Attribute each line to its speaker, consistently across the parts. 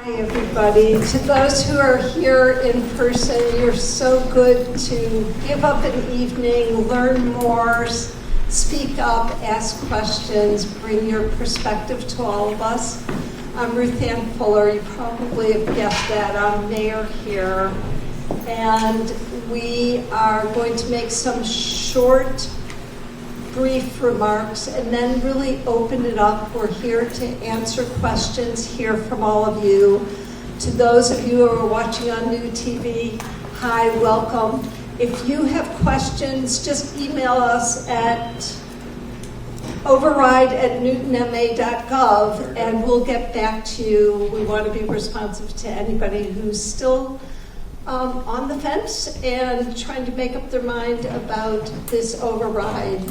Speaker 1: Hi, everybody. To those who are here in person, you're so good to give up an evening, learn more, speak up, ask questions, bring your perspective to all of us. I'm Ruth Ann Fuller. You probably have guessed that. I'm mayor here. And we are going to make some short, brief remarks and then really open it up. We're here to answer questions, hear from all of you. To those of you who are watching on new TV, hi, welcome. If you have questions, just email us at override@newtonma.gov and we'll get back to you. We want to be responsive to anybody who's still on the fence and trying to make up their mind about this override.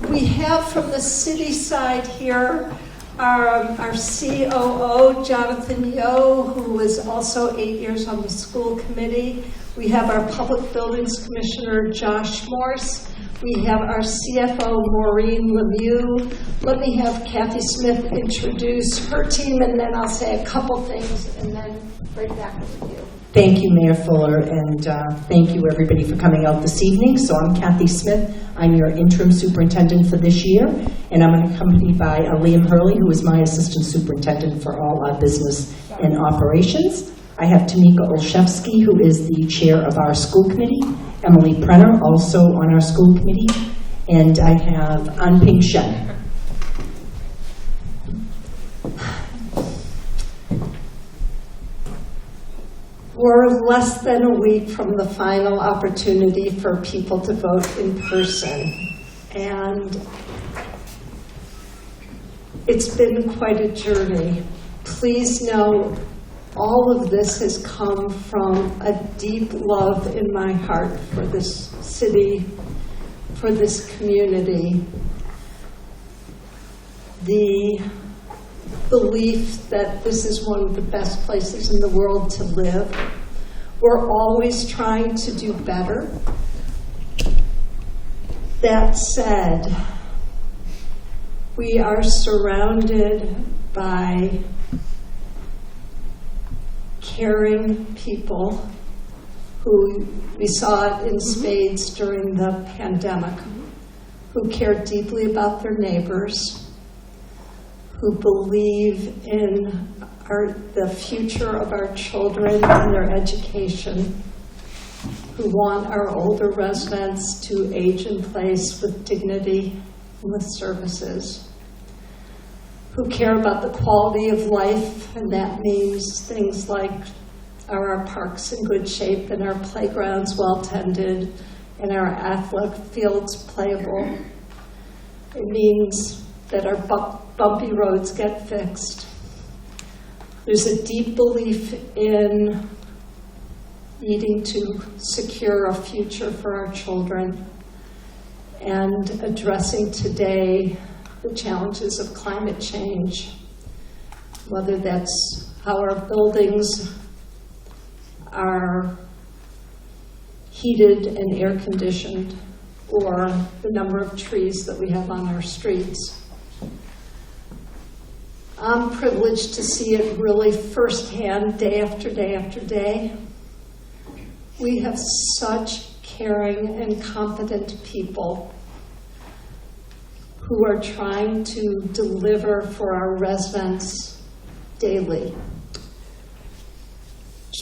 Speaker 1: We have from the city side here our COO, Jonathan Yo, who was also 8 years on the school committee. We have our Public Buildings Commissioner, Josh Morse. We have our CFO, Maureen Lemieux. Let me have Kathy Smith introduce her team, and then I'll say a couple things, and then right back with you.
Speaker 2: Thank you, Mayor Fuller, and thank you, everybody, for coming out this evening. So I'm Kathy Smith. I'm your interim superintendent for this year, and I'm accompanied by Liam Hurley, who is my assistant superintendent for all our business and operations. I have Tamika Olszewski, who is the chair of our school committee, Emily Prenner, also on our school committee, and I have Anping Shen.
Speaker 1: We're less than a week from the final opportunity for people to vote in person. And it's been quite a journey. Please know all of this has come from a deep love in my heart for this city, for this community. The belief that this is one of the best places in the world to live. We're always trying to do better. That said, we are surrounded by caring people who we saw it in spades during the pandemic, who care deeply about their neighbors, who believe in the future of our children and their education, who want our older residents to age in place with dignity and with services, who care about the quality of life, and that means things like are our parks in good shape and our playgrounds well tended and our athletic fields playable. It means that our bumpy roads get fixed. There's a deep belief in needing to secure a future for our children and addressing today the challenges of climate change, whether that's how our buildings are heated and air conditioned or the number of trees that we have on our streets. I'm privileged to see it really firsthand, day after day after day. We have such caring and competent people who are trying to deliver for our residents daily.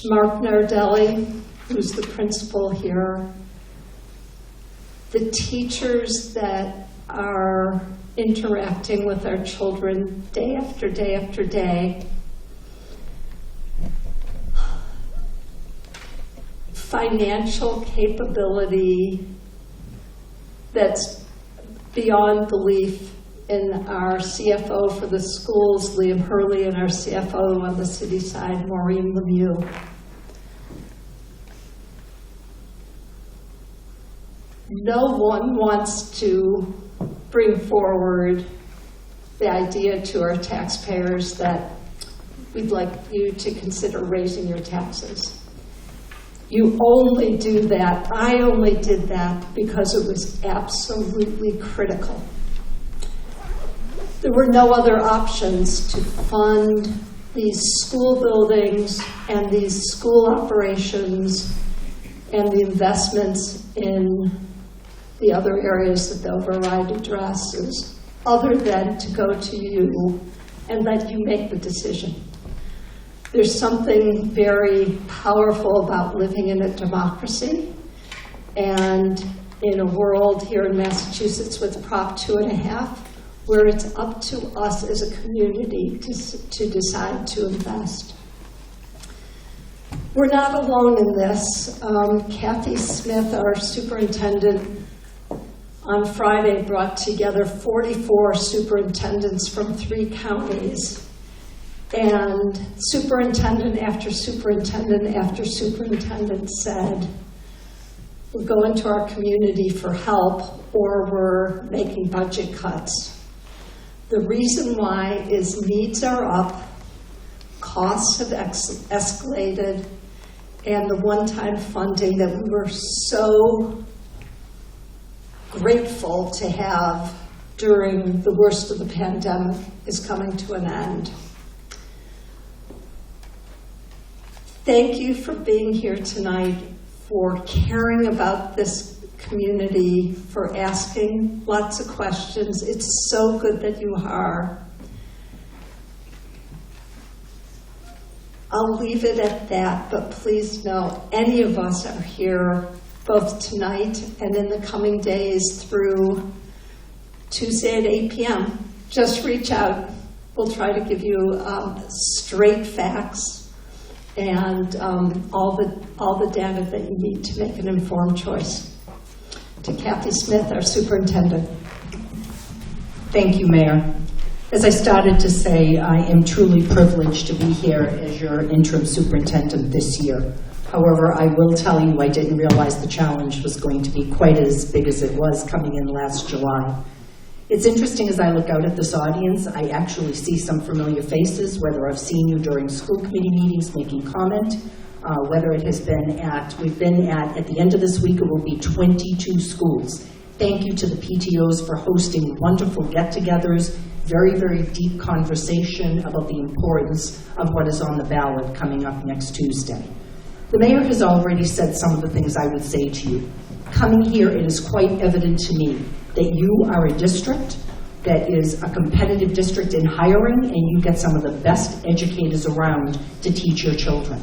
Speaker 1: Mark Nardelli, who's the principal here, the teachers that are interacting with our children day after day after day, financial capability that's beyond belief in our CFO for the schools, Liam Hurley, and our CFO on the city side, Maureen Lemieux. No one wants to bring forward the idea to our taxpayers that we'd like you to consider raising your taxes. You only do that, I only did that because it was absolutely critical. There were no other options to fund these school buildings and these school operations and the investments in the other areas that the override addresses, other than to go to you and let you make the decision. There's something very powerful about living in a democracy, and in a world here in Massachusetts with Prop 2.5, where it's up to us as a community to decide to invest. We're not alone in this. Kathy Smith, our superintendent, on Friday brought together 44 superintendents from 3 counties. And superintendent after superintendent after superintendent said, we're going to our community for help, or we're making budget cuts. The reason why is needs are up, costs have escalated, and the one-time funding that we were so grateful to have during the worst of the pandemic is coming to an end. Thank you for being here tonight, for caring about this community, for asking lots of questions. It's so good that you are. I'll leave it at that, but please know any of us are here both tonight and in the coming days through Tuesday at 8 p.m. Just reach out. We'll try to give you straight facts and all the data that you need to make an informed choice. To Kathy Smith, our superintendent.
Speaker 2: Thank you, Mayor. As I started to say, I am truly privileged to be here as your interim superintendent this year. However, I will tell you I didn't realize the challenge was going to be quite as big as it was coming in last July. It's interesting as I look out at this audience, I actually see some familiar faces, whether I've seen you during school committee meetings making comment, whether it has been at the end of this week, it will be 22 schools. Thank you to the PTOs for hosting wonderful get-togethers, very, very deep conversation about the importance of what is on the ballot coming up next Tuesday. The mayor has already said some of the things I would say to you. Coming here, it is quite evident to me that you are a district that is a competitive district in hiring, and you get some of the best educators around to teach your children.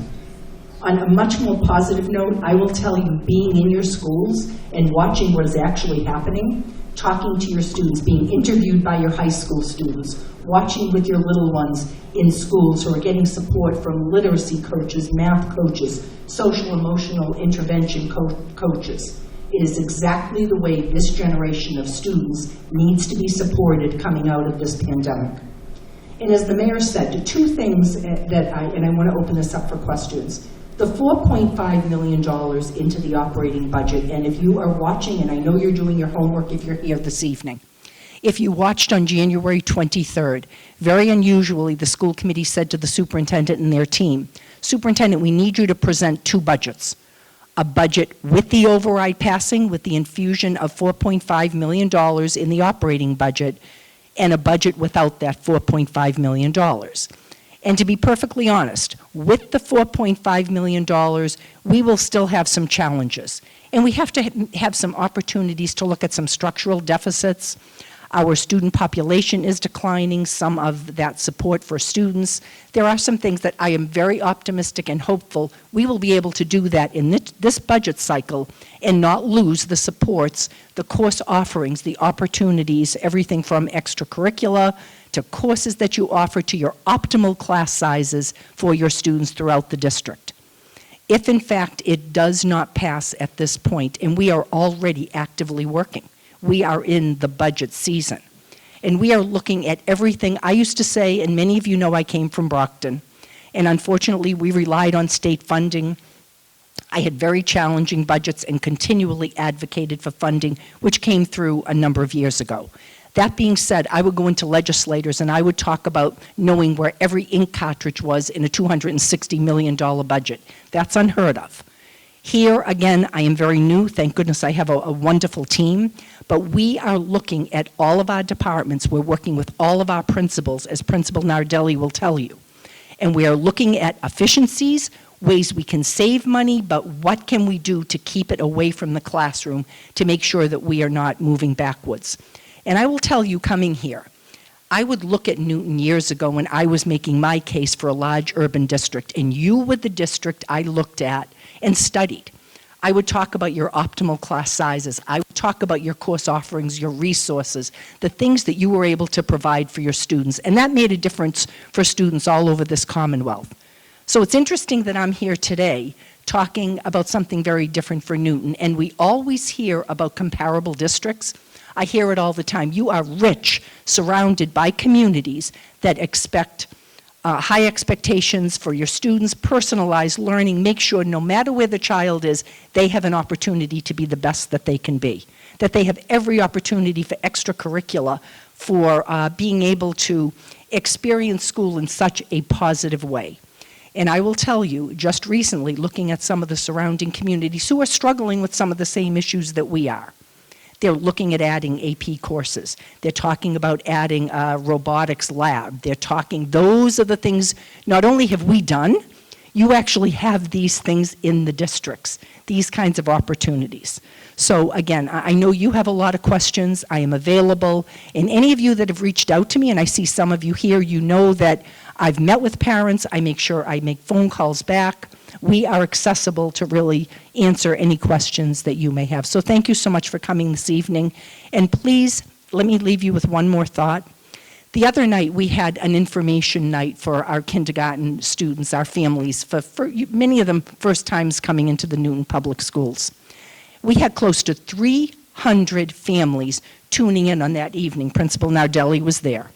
Speaker 2: On a much more positive note, I will tell you, being in your schools and watching what is actually happening, talking to your students, being interviewed by your high school students, watching with your little ones in schools who are getting support from literacy coaches, math coaches, social emotional intervention coaches. It is exactly the way this generation of students needs to be supported coming out of this pandemic. And as the mayor said, 2 things that I want to open this up for questions. The $4.5 million into the operating budget, and if you are watching, and I know you're doing your homework if you're here this evening, if you watched on January 23rd, very unusually, the school committee said to the superintendent and their team, Superintendent, we need you to present 2 budgets. A budget with the override passing, with the infusion of $4.5 million in the operating budget, and a budget without that $4.5 million. And to be perfectly honest, with the $4.5 million, we will still have some challenges. And we have to have some opportunities to look at some structural deficits. Our student population is declining, some of that support for students. There are some things that I am very optimistic and hopeful we will be able to do that in this budget cycle and not lose the supports, the course offerings, the opportunities, everything from extracurricular to courses that you offer to your optimal class sizes for your students throughout the district. If in fact it does not pass at this point, and we are already actively working, we are in the budget season. And we are looking at everything. I used to say, and many of you know I came from Brockton, and unfortunately we relied on state funding. I had very challenging budgets and continually advocated for funding, which came through a number of years ago. That being said, I would go into legislators and I would talk about knowing where every ink cartridge was in a $260 million budget. That's unheard of. Here, again, I am very new. Thank goodness I have a wonderful team. But we are looking at all of our departments. We're working with all of our principals, as Principal Nardelli will tell you. And we are looking at efficiencies, ways we can save money, but what can we do to keep it away from the classroom to make sure that we are not moving backwards. And I will tell you, coming here, I would look at Newton years ago when I was making my case for a large urban district, and you were the district I looked at and studied. I would talk about your optimal class sizes. I would talk about your course offerings, your resources, the things that you were able to provide for your students. And that made a difference for students all over this Commonwealth. So it's interesting that I'm here today talking about something very different for Newton. And we always hear about comparable districts. I hear it all the time. You are rich, surrounded by communities that expect high expectations for your students, personalized learning, make sure no matter where the child is, they have an opportunity to be the best that they can be, that they have every opportunity for extracurricular, for being able to experience school in such a positive way. And I will tell you, just recently, looking at some of the surrounding communities who are struggling with some of the same issues that we are, they're looking at adding AP courses. They're talking about adding a robotics lab. They're talking, those are the things, not only have we done, you actually have these things in the districts, these kinds of opportunities. So again, I know you have a lot of questions. I am available. And any of you that have reached out to me, and I see some of you here, you know that I've met with parents. I make sure I make phone calls back. We are accessible to really answer any questions that you may have. So thank you so much for coming this evening. And please, let me leave you with one more thought. The other night, we had an information night for our kindergarten students, our families, for many of them first times coming into the Newton Public Schools. We had close to 300 families tuning in on that evening. Principal Nardelli was there.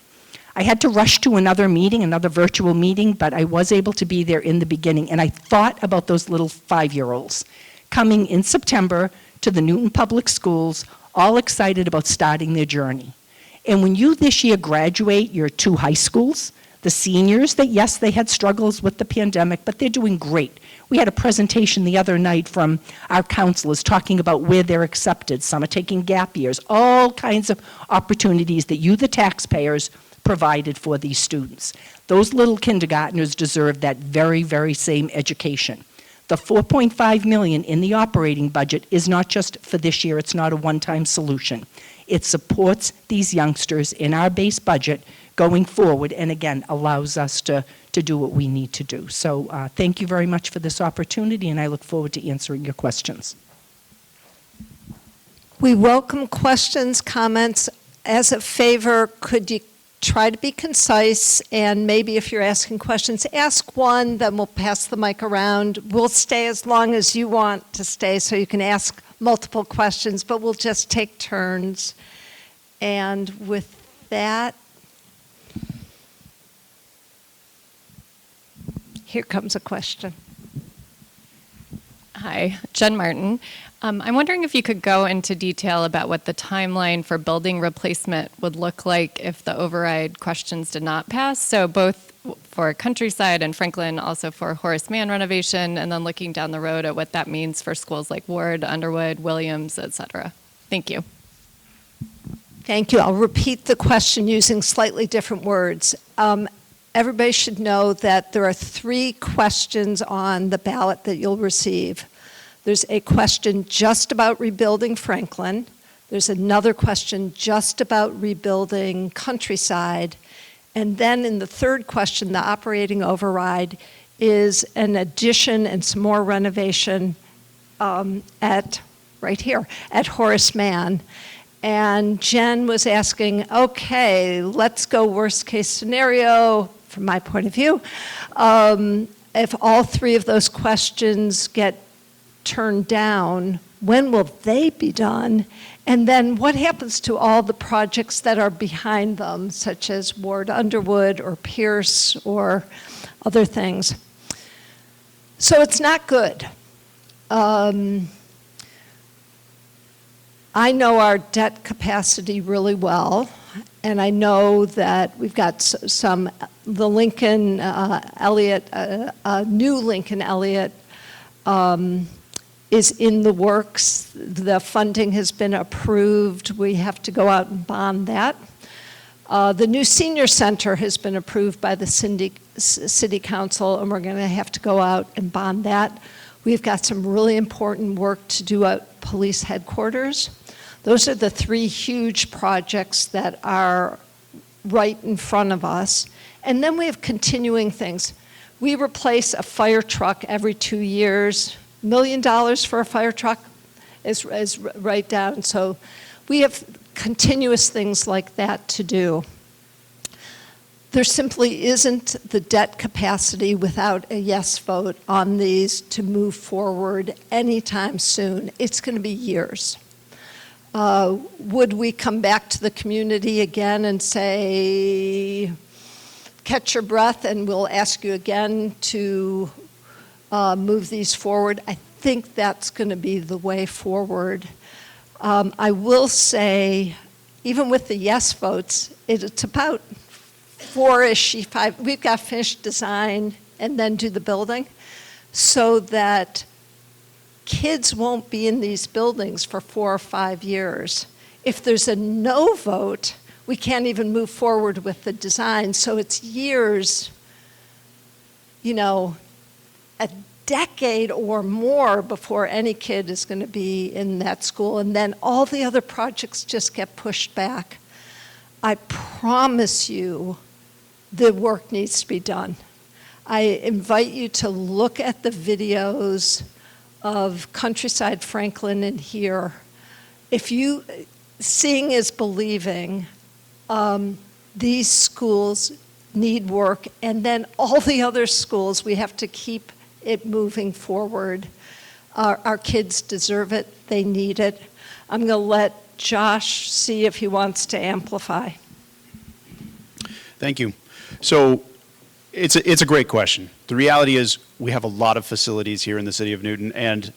Speaker 2: I had to rush to another meeting, another virtual meeting, but I was able to be there in the beginning, and I thought about those little 5-year-olds coming in September to the Newton Public Schools, all excited about starting their journey. And when you this year graduate your 2 high schools, the seniors, that yes, they had struggles with the pandemic, but they're doing great. We had a presentation the other night from our counselors talking about where they're accepted. Some are taking gap years, all kinds of opportunities that you, the taxpayers, provided for these students. Those little kindergartners deserve that very, very same education. The $4.5 million in the operating budget is not just for this year. It's not a one-time solution. It supports these youngsters in our base budget going forward, and again, allows us to do what we need to do. So thank you very much for this opportunity, and I look forward to answering your questions.
Speaker 1: We welcome questions, comments. As a favor, could you try to be concise, and maybe if you're asking questions, ask one, then we'll pass the mic around. We'll stay as long as you want to stay so you can ask multiple questions, but we'll just take turns. And with that, here comes a question.
Speaker 3: Hi, Jen Martin. I'm wondering if you could go into detail about what the timeline for building replacement would look like if the override questions did not pass. So both for Countryside and Franklin, also for Horace Mann renovation, and then looking down the road at what that means for schools like Ward, Underwood, Williams, et cetera. Thank you.
Speaker 1: Thank you. I'll repeat the question using slightly different words. Everybody should know that there are 3 questions on the ballot that you'll receive. There's a question just about rebuilding Franklin. There's another question just about rebuilding Countryside. And then in the 3rd question, the operating override, is an addition and some more renovation right here at Horace Mann. And Jen was asking, okay, let's go worst case scenario from my point of view. If all 3 of those questions get turned down, when will they be done? And then what happens to all the projects that are behind them, such as Ward Underwood or Pierce or other things? So it's not good. I know our debt capacity really well, and I know that we've got the Lincoln Elliott, new Lincoln Elliott is in the works. The funding has been approved. We have to go out and bond that. The new senior center has been approved by the
Speaker 4: city council, and we're going to have to go out and bond that. We've got some really important work to do at police headquarters. Those are the 3 huge projects that are right in front of us. And then we have continuing things. We replace a fire truck every 2 years. $1 million for a fire truck is right down. So we have continuous things like that to do. There simply isn't the debt capacity without a yes vote on these to move forward anytime soon. It's going to be years. Would we come back to the community again and say, catch your breath and we'll ask you again to move these forward? I think that's going to be the way forward. I will say, even with the yes votes, it's about 4-ish, 5. We've got finished design and then do the building so that kids won't be in these buildings for 4 or 5 years. If there's a no vote, we can't even move forward with the design. So it's years, a decade or more before any kid is going to be in that school. And then all the other projects just get pushed back. I promise you, the work needs to be done. I invite you to look at the videos of Countryside Franklin and here. Seeing is believing. These schools need work, and then all the other schools, we have to keep it moving forward. Our kids deserve it, they need it. I'm going to let Josh see if he wants to amplify.
Speaker 5: Thank you. So it's a great question. The reality is we have a lot of facilities here in the city of Newton, and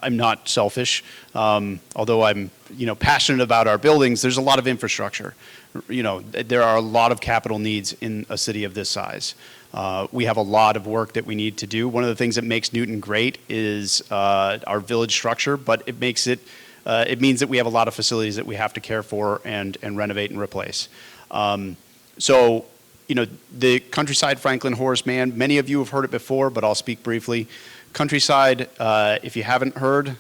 Speaker 5: I'm not selfish. Although I'm passionate about our buildings, there's a lot of infrastructure. There are a lot of capital needs in a city of this size. We have a lot of work that we need to do. One of the things that makes Newton great is our village structure, but it means that we have a lot of facilities that we have to care for and renovate and replace. The Countryside Franklin Horace Mann, many of you have heard it before, but I'll speak briefly. Countryside, if you haven't heard,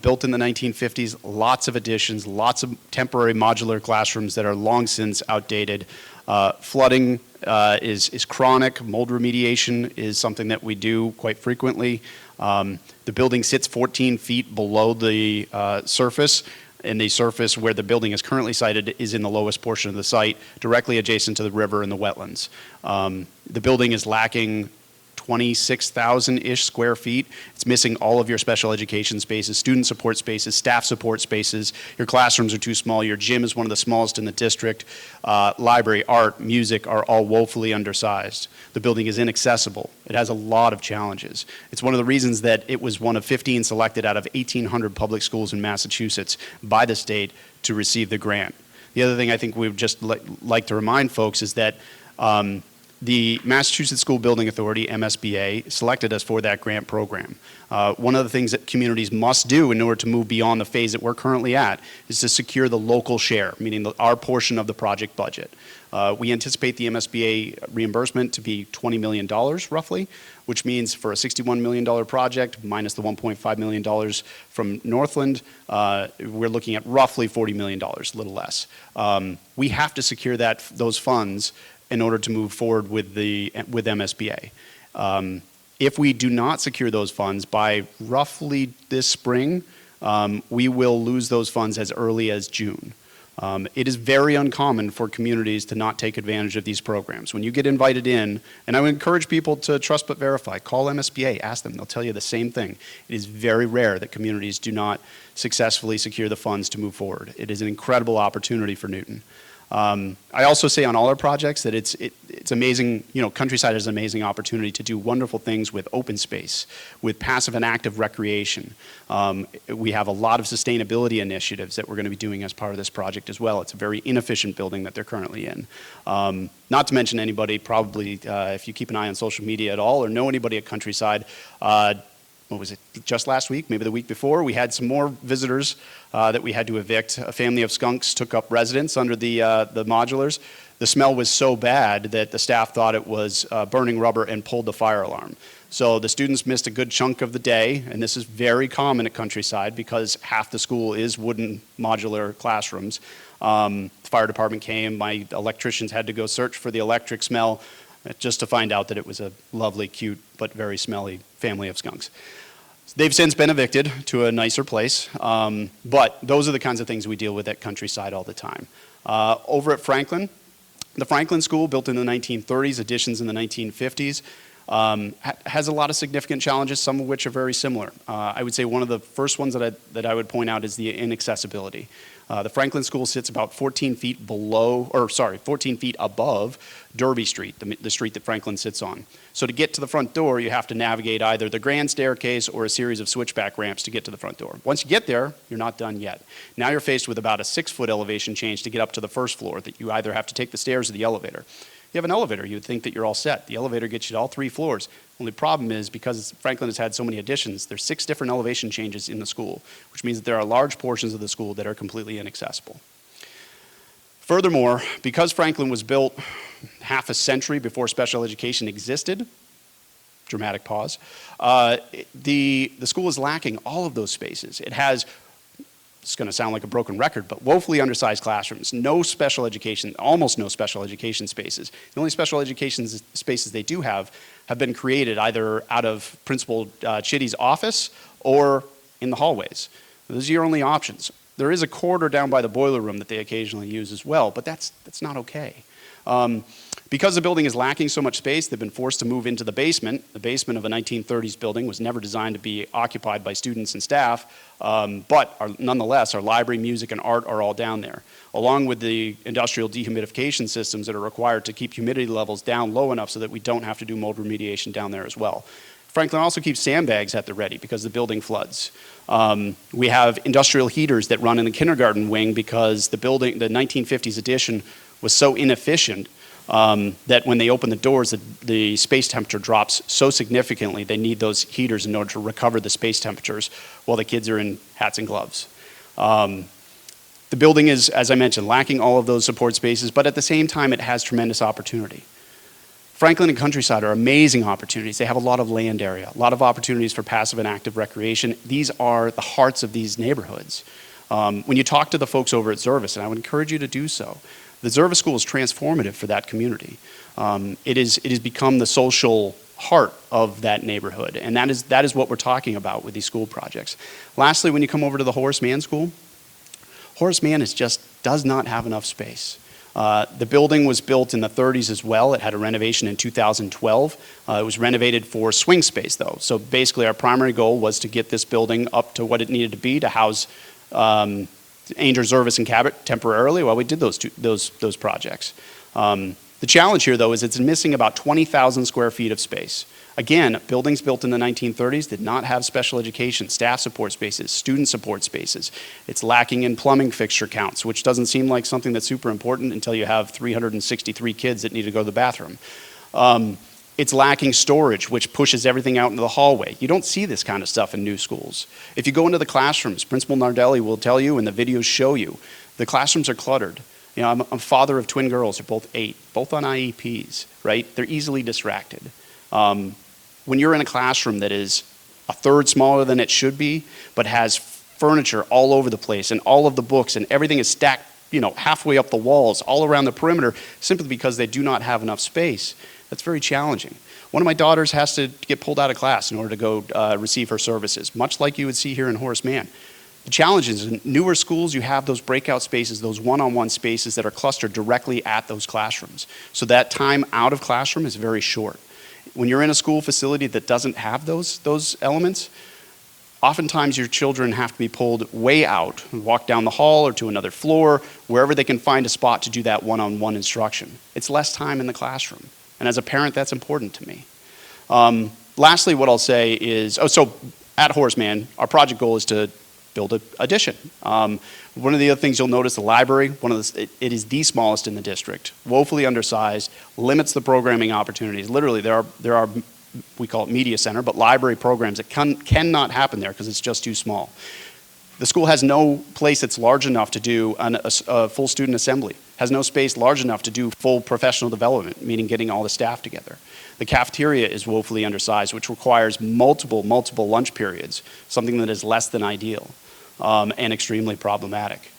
Speaker 5: built in the 1950s, lots of additions, lots of temporary modular classrooms that are long since outdated. Flooding is chronic. Mold remediation is something that we do quite frequently. The building sits 14 feet below the surface, and the surface where the building is currently sited is in the lowest portion of the site, directly adjacent to the river and the wetlands. The building is lacking 26,000-ish square feet. It's missing all of your special education spaces, student support spaces, staff support spaces. Your classrooms are too small. Your gym is one of the smallest in the district. Library, art, music are all woefully undersized. The building is inaccessible. It has a lot of challenges. It's one of the reasons that it was one of 15 selected out of 1,800 public schools in Massachusetts by the state to receive the grant. The other thing I think we would just like to remind folks is that the Massachusetts School Building Authority, MSBA, selected us for that grant program. One of the things that communities must do in order to move beyond the phase that we're currently at is to secure the local share, meaning our portion of the project budget. We anticipate the MSBA reimbursement to be $20 million, roughly, which means for a $61 million project, minus the $1.5 million from Northland, we're looking at roughly $40 million, a little less. We have to secure those funds in order to move forward with MSBA. If we do not secure those funds by roughly this spring, we will lose those funds as early as June. It is very uncommon for communities to not take advantage of these programs. When you get invited in, and I would encourage people to trust but verify, call MSBA, ask them, they'll tell you the same thing. It is very rare that communities do not successfully secure the funds to move forward. It is an incredible opportunity for Newton. I also say on all our projects that it's amazing, Countryside has an amazing opportunity to do wonderful things with open space, with passive and active recreation. We have a lot of sustainability initiatives that we're going to be doing as part of this project as well. It's a very inefficient building that they're currently in. Not to mention anybody probably, if you keep an eye on social media at all or know anybody at Countryside, what was it, just last week, maybe the week before, we had some more visitors that we had to evict. A family of skunks took up residence under the modulars. The smell was so bad that the staff thought it was burning rubber and pulled the fire alarm. So the students missed a good chunk of the day, and this is very common at Countryside because half the school is wooden modular classrooms. The fire department came, my electricians had to go search for the electric smell just to find out that it was a lovely, cute, but very smelly family of skunks. They've since been evicted to a nicer place, but those are the kinds of things we deal with at Countryside all the time. Over at Franklin, the Franklin School, built in the 1930s, additions in the 1950s, has a lot of significant challenges, some of which are very similar. I would say one of the first ones that I would point out is the inaccessibility. The Franklin School sits about 14 feet above Derby Street, the street that Franklin sits on. So to get to the front door, you have to navigate either the grand staircase or a series of switchback ramps to get to the front door. Once you get there, you're not done yet. Now you're faced with about a 6-foot elevation change to get up to the first floor that you either have to take the stairs or the elevator. You have an elevator, you would think that you're all set. The elevator gets you to all 3 floors. Only problem is because Franklin has had so many additions, there's 6 different elevation changes in the school, which means that there are large portions of the school that are completely inaccessible. Furthermore, because Franklin was built half a century before special education existed, dramatic pause, the school is lacking all of those spaces. It has, it's going to sound like a broken record, but woefully undersized classrooms, no special education, almost no special education spaces. The only special education spaces they do have been created either out of Principal Chitty's office or in the hallways. Those are your only options. There is a corridor down by the boiler room that they occasionally use as well, but that's not okay. Because the building is lacking so much space, they've been forced to move into the basement. The basement of a 1930s building was never designed to be occupied by students and staff, but nonetheless, our library, music, and art are all down there, along with the industrial dehumidification systems that are required to keep humidity levels down low enough so that we don't have to do mold remediation down there as well. Franklin also keeps sandbags at the ready because the building floods. We have industrial heaters that run in the kindergarten wing because the 1950s addition was so inefficient that when they open the doors, the space temperature drops so significantly, they need those heaters in order to recover the space temperatures while the kids are in hats and gloves. The building is, as I mentioned, lacking all of those support spaces, but at the same time, it has tremendous opportunity. Franklin and Countryside are amazing opportunities. They have a lot of land area, a lot of opportunities for passive and active recreation. These are the hearts of these neighborhoods. When you talk to the folks over at Zervis, and I would encourage you to do so, the Zervis School is transformative for that community. It has become the social heart of that neighborhood, and that is what we're talking about with these school projects. Lastly, when you come over to the Horace Mann School, Horace Mann just does not have enough space. The building was built in the 30s as well. It had a renovation in 2012. It was renovated for swing space, though. So basically, our primary goal was to get this building up to what it needed to be to house Ainger, Zervis, and Cabot temporarily while we did those projects. The challenge here, though, is it's missing about 20,000 square feet of space. Again, buildings built in the 1930s did not have special education, staff support spaces, student support spaces. It's lacking in plumbing fixture counts, which doesn't seem like something that's super important until you have 363 kids that need to go to the bathroom. It's lacking storage, which pushes everything out into the hallway. You don't see this kind of stuff in new schools. If you go into the classrooms, Principal Nardelli will tell you, and the videos show you, the classrooms are cluttered. You know, I'm a father of twin girls. They're both 8, both on IEPs, right? They're easily distracted. When you're in a classroom that is a third smaller than it should be, but has furniture all over the place and all of the books and everything is stacked, you know, halfway up the walls, all around the perimeter, simply because they do not have enough space, that's very challenging. One of my daughters has to get pulled out of class in order to go receive her services, much like you would see here in Horace Mann. The challenge is in newer schools, you have those breakout spaces, those one-on-one spaces that are clustered directly at those classrooms. So that time out of classroom is very short. When you're in a school facility that doesn't have those elements, oftentimes your children have to be pulled way out, walk down the hall or to another floor, wherever they can find a spot to do that one-on-one instruction. It's less time in the classroom. And as a parent, that's important to me. Lastly, what I'll say is, so at Horace Mann, our project goal is to build an addition. One of the other things you'll notice, the library, it is the smallest in the district, woefully undersized, limits the programming opportunities. Literally, there are we call it media center, but library programs that cannot happen there because it's just too small. The school has no place that's large enough to do a full student assembly, has no space large enough to do full professional development, meaning getting all the staff together. The cafeteria is woefully undersized, which requires multiple lunch periods, something that is less than ideal and extremely problematic.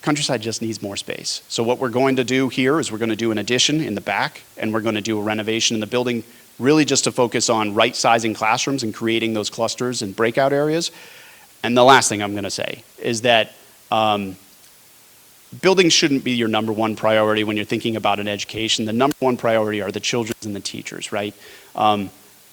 Speaker 5: Countryside just needs more space. So what we're going to do here is we're going to do an addition in the back, and we're going to do a renovation in the building, really just to focus on right-sizing classrooms and creating those clusters and breakout areas. And the last thing I'm going to say is that buildings shouldn't be your number one priority when you're thinking about an education. The number one priority are the children and the teachers, right?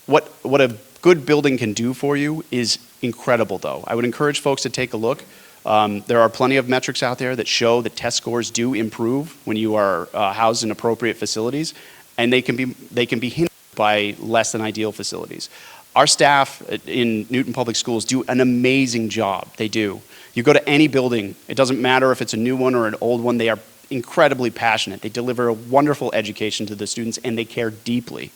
Speaker 5: What a good building can do for you is incredible, though. I would encourage folks to take a look. There are plenty of metrics out there that show that test scores do improve when you are housed in appropriate facilities, and they can be hindered by less than ideal facilities. Our staff in Newton Public Schools do an amazing job. They do. You go to any building, it doesn't matter if it's a new one or an old one, they are incredibly passionate. They deliver a wonderful education to the students, and they care deeply.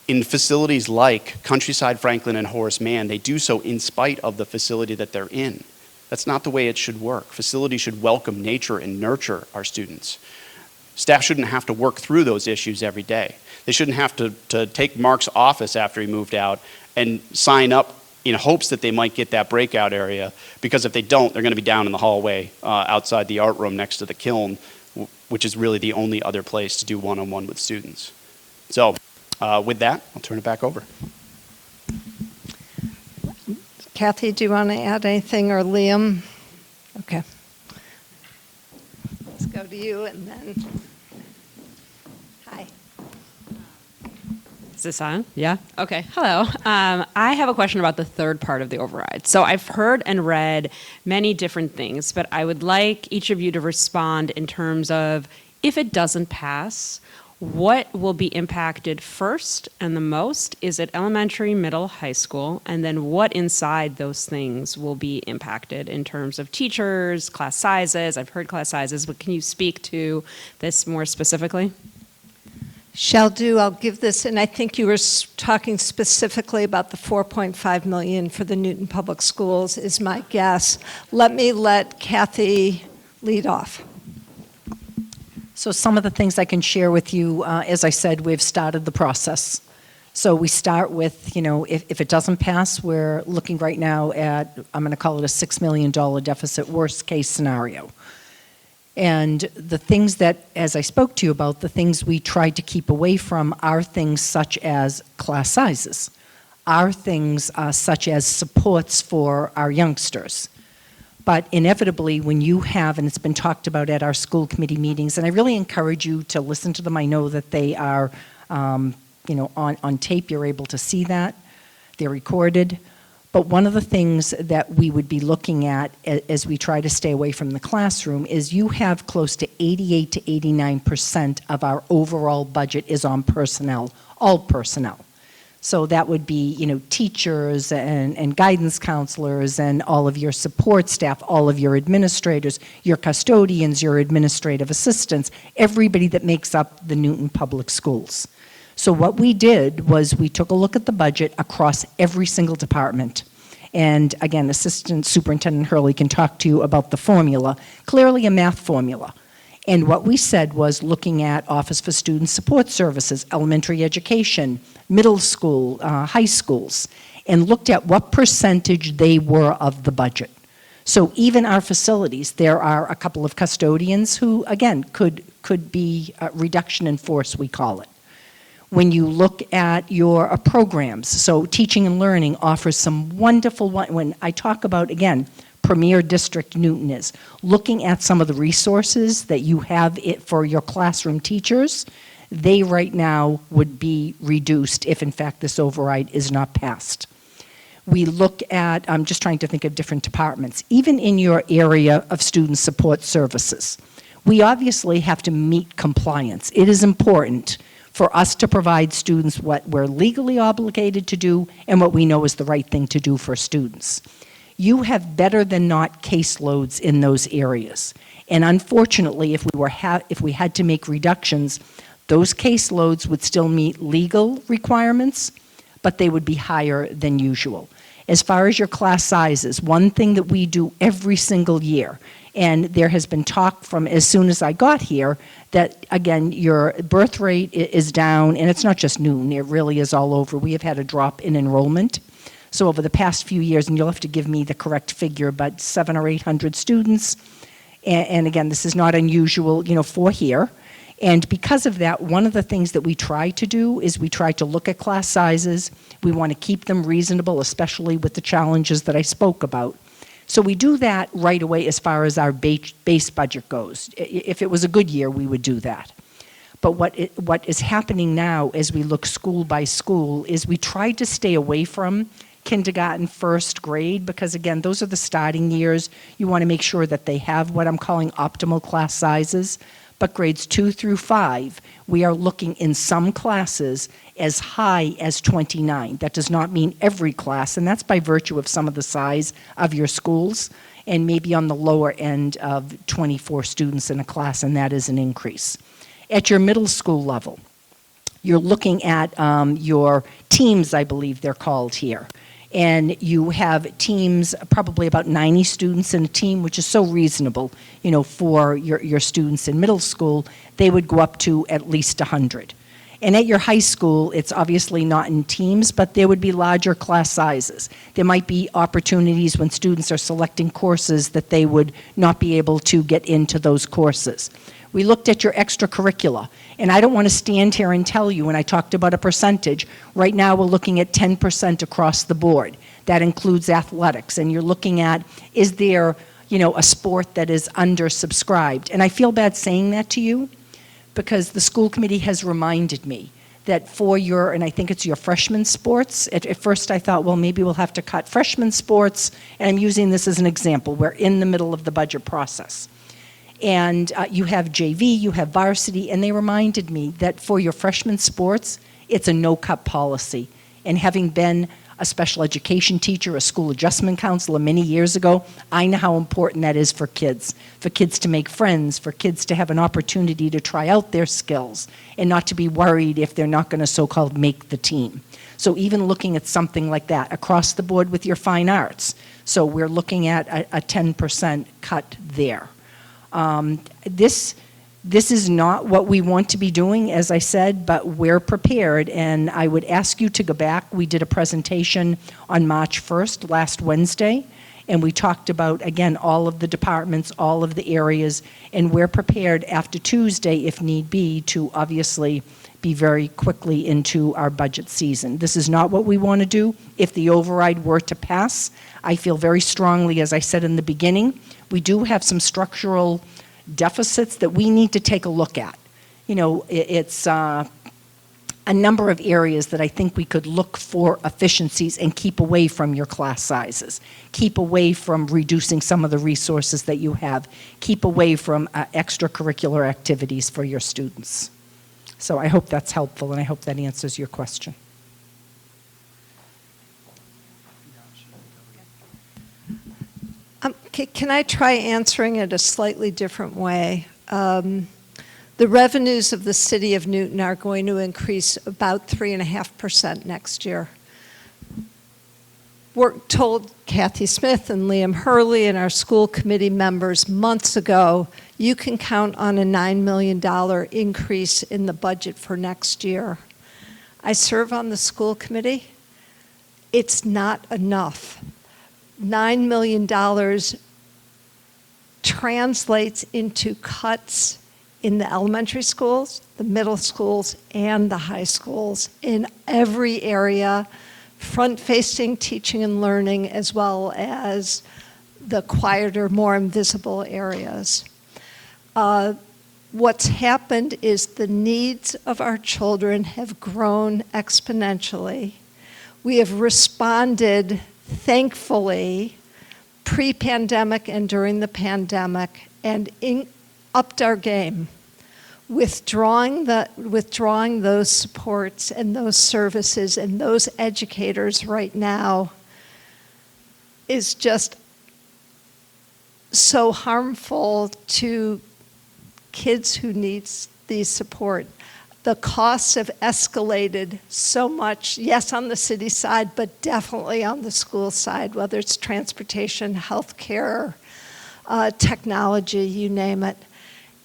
Speaker 5: In facilities like Countryside, Franklin, and Horace Mann, they do so in spite of the facility that they're in. That's not the way it should work. Facilities should welcome nature and nurture our students. Staff shouldn't have to work through those issues every day. They shouldn't have to take Mark's office after he moved out and sign up in hopes that they might get that breakout area, because if they don't, they're going to be down in the hallway outside the art room next to the kiln, which is really the only other place to do one-on-one with students. So with that, I'll turn it back over.
Speaker 4: Kathy, do you want to add anything, or Liam? Okay. Let's go to you, and then, hi.
Speaker 6: Is this on? Yeah? Okay. Hello. I have a question about the third part of the override. So I've heard and read many different things, but I would like each of you to respond in terms of, if it doesn't pass, what will be impacted first and the most? Is it elementary, middle, high school? And then what inside those things will be impacted in terms of teachers, class sizes? I've heard class sizes, but can you speak to this more specifically?
Speaker 4: Shall do. I'll give this, and I think you were talking specifically about the $4.5 million for the Newton Public Schools, is my guess. Let Kathy lead off.
Speaker 2: So some of the things I can share with you, as I said, we've started the process. So we start with, if it doesn't pass, we're looking right now at, I'm going to call it a $6 million deficit, worst case scenario. And the things that, as I spoke to you about, the things we tried to keep away from are things such as class sizes, are things such as supports for our youngsters. But inevitably, when you have, and it's been talked about at our school committee meetings, and I really encourage you to listen to them. I know that they are, on tape. You're able to see that. They're recorded. But one of the things that we would be looking at as we try to stay away from the classroom is you have close to 88 to 89% of our overall budget is on personnel, all personnel. So that would be, teachers and guidance counselors and all of your support staff, all of your administrators, your custodians, your administrative assistants, everybody that makes up the Newton Public Schools. So what we did was we took a look at the budget across every single department. And again, Assistant Superintendent Hurley can talk to you about the formula, clearly a math formula. And what we said was looking at Office for Student Support Services, elementary education, middle school, high schools, and looked at what percentage they were of the budget. So even our facilities, there are a couple of custodians who, again, could be a reduction in force, we call it. When you look at your programs, so teaching and learning offers some wonderful, when I talk about, again, Premier District Newton is, looking at some of the resources that you have for your classroom teachers, they right now would be reduced if in fact this override is not passed. We look at, I'm just trying to think of different departments, even in your area of student support services. We obviously have to meet compliance. It is important for us to provide students what we're legally obligated to do and what we know is the right thing to do for students. You have better than not caseloads in those areas. And unfortunately, if we had to make reductions, those caseloads would still meet legal requirements, but they would be higher than usual. As far as your class sizes, one thing that we do every single year, and there has been talk from as soon as I got here, that again, your birth rate is down, and it's not just Newton, it really is all over. We have had a drop in enrollment. So over the past few years, and you'll have to give me the correct figure, but 700 or 800 students, and again, this is not unusual, for here. And because of that, one of the things that we try to do is we try to look at class sizes. We want to keep them reasonable, especially with the challenges that I spoke about. So we do that right away as far as our base budget goes. If it was a good year, we would do that. But what is happening now as we look school by school is we try to stay away from kindergarten, first grade, because again, those are the starting years. You want to make sure that they have what I'm calling optimal class sizes. But grades 2 through 5, we are looking in some classes as high as 29. That does not mean every class, and that's by virtue of some of the size of your schools, and maybe on the lower end of 24 students in a class, and that is an increase. At your middle school level, you're looking at your teams, I believe they're called here. And you have teams, probably about 90 students in a team, which is so reasonable, for your students in middle school. They would go up to at least 100. And at your high school, it's obviously not in teams, but there would be larger class sizes. There might be opportunities when students are selecting courses that they would not be able to get into those courses. We looked at your extracurricular, and I don't want to stand here and tell you, when I talked about a percentage, right now we're looking at 10% across the board. That includes athletics, and you're looking at, is there, a sport that is undersubscribed? And I feel bad saying that to you, because the school committee has reminded me that for your, and I think it's your freshman sports, at first I thought, well, maybe we'll have to cut freshman sports, and I'm using this as an example. We're in the middle of the budget process. And you have JV, you have varsity, and they reminded me that for your freshman sports, it's a no-cut policy. And having been a special education teacher, a school adjustment counselor many years ago, I know how important that is for kids to make friends, for kids to have an opportunity to try out their skills, and not to be worried if they're not going to so-called make the team. So even looking at something like that across the board with your fine arts. So we're looking at a 10% cut there. This is not what we want to be doing, as I said, but we're prepared, and I would ask you to go back. We did a presentation on March 1st, last Wednesday, and we talked about, again, all of the departments, all of the areas, and we're prepared after Tuesday, if need be, to obviously be very quickly into our budget season. This is not what we want to do. If the override were to pass, I feel very strongly, as I said in the beginning, we do have some structural deficits that we need to take a look at. It's a number of areas that I think we could look for efficiencies and keep away from your class sizes, keep away from reducing some of the resources that you have, keep away from extracurricular activities for your students. So I hope that's helpful, and I hope that answers your question.
Speaker 4: Can I try answering it a slightly different way? The revenues of the city of Newton are going to increase about 3.5% next year. We're told Kathy Smith and Liam Hurley and our school committee members months ago, you can count on a $9 million increase in the budget for next year. I serve on the school committee. It's not enough. $9 million translates into cuts in the elementary schools, the middle schools, and the high schools in every area, front-facing teaching and learning, as well as the quieter, more invisible areas. What's happened is the needs of our children have grown exponentially. We have responded, thankfully, pre-pandemic and during the pandemic, and upped our game. Withdrawing those supports and those services and those educators right now is just so harmful to kids who need these support. the costs have escalated so much, yes, on the city side, but definitely on the school side, whether it's transportation, healthcare, technology, you name it.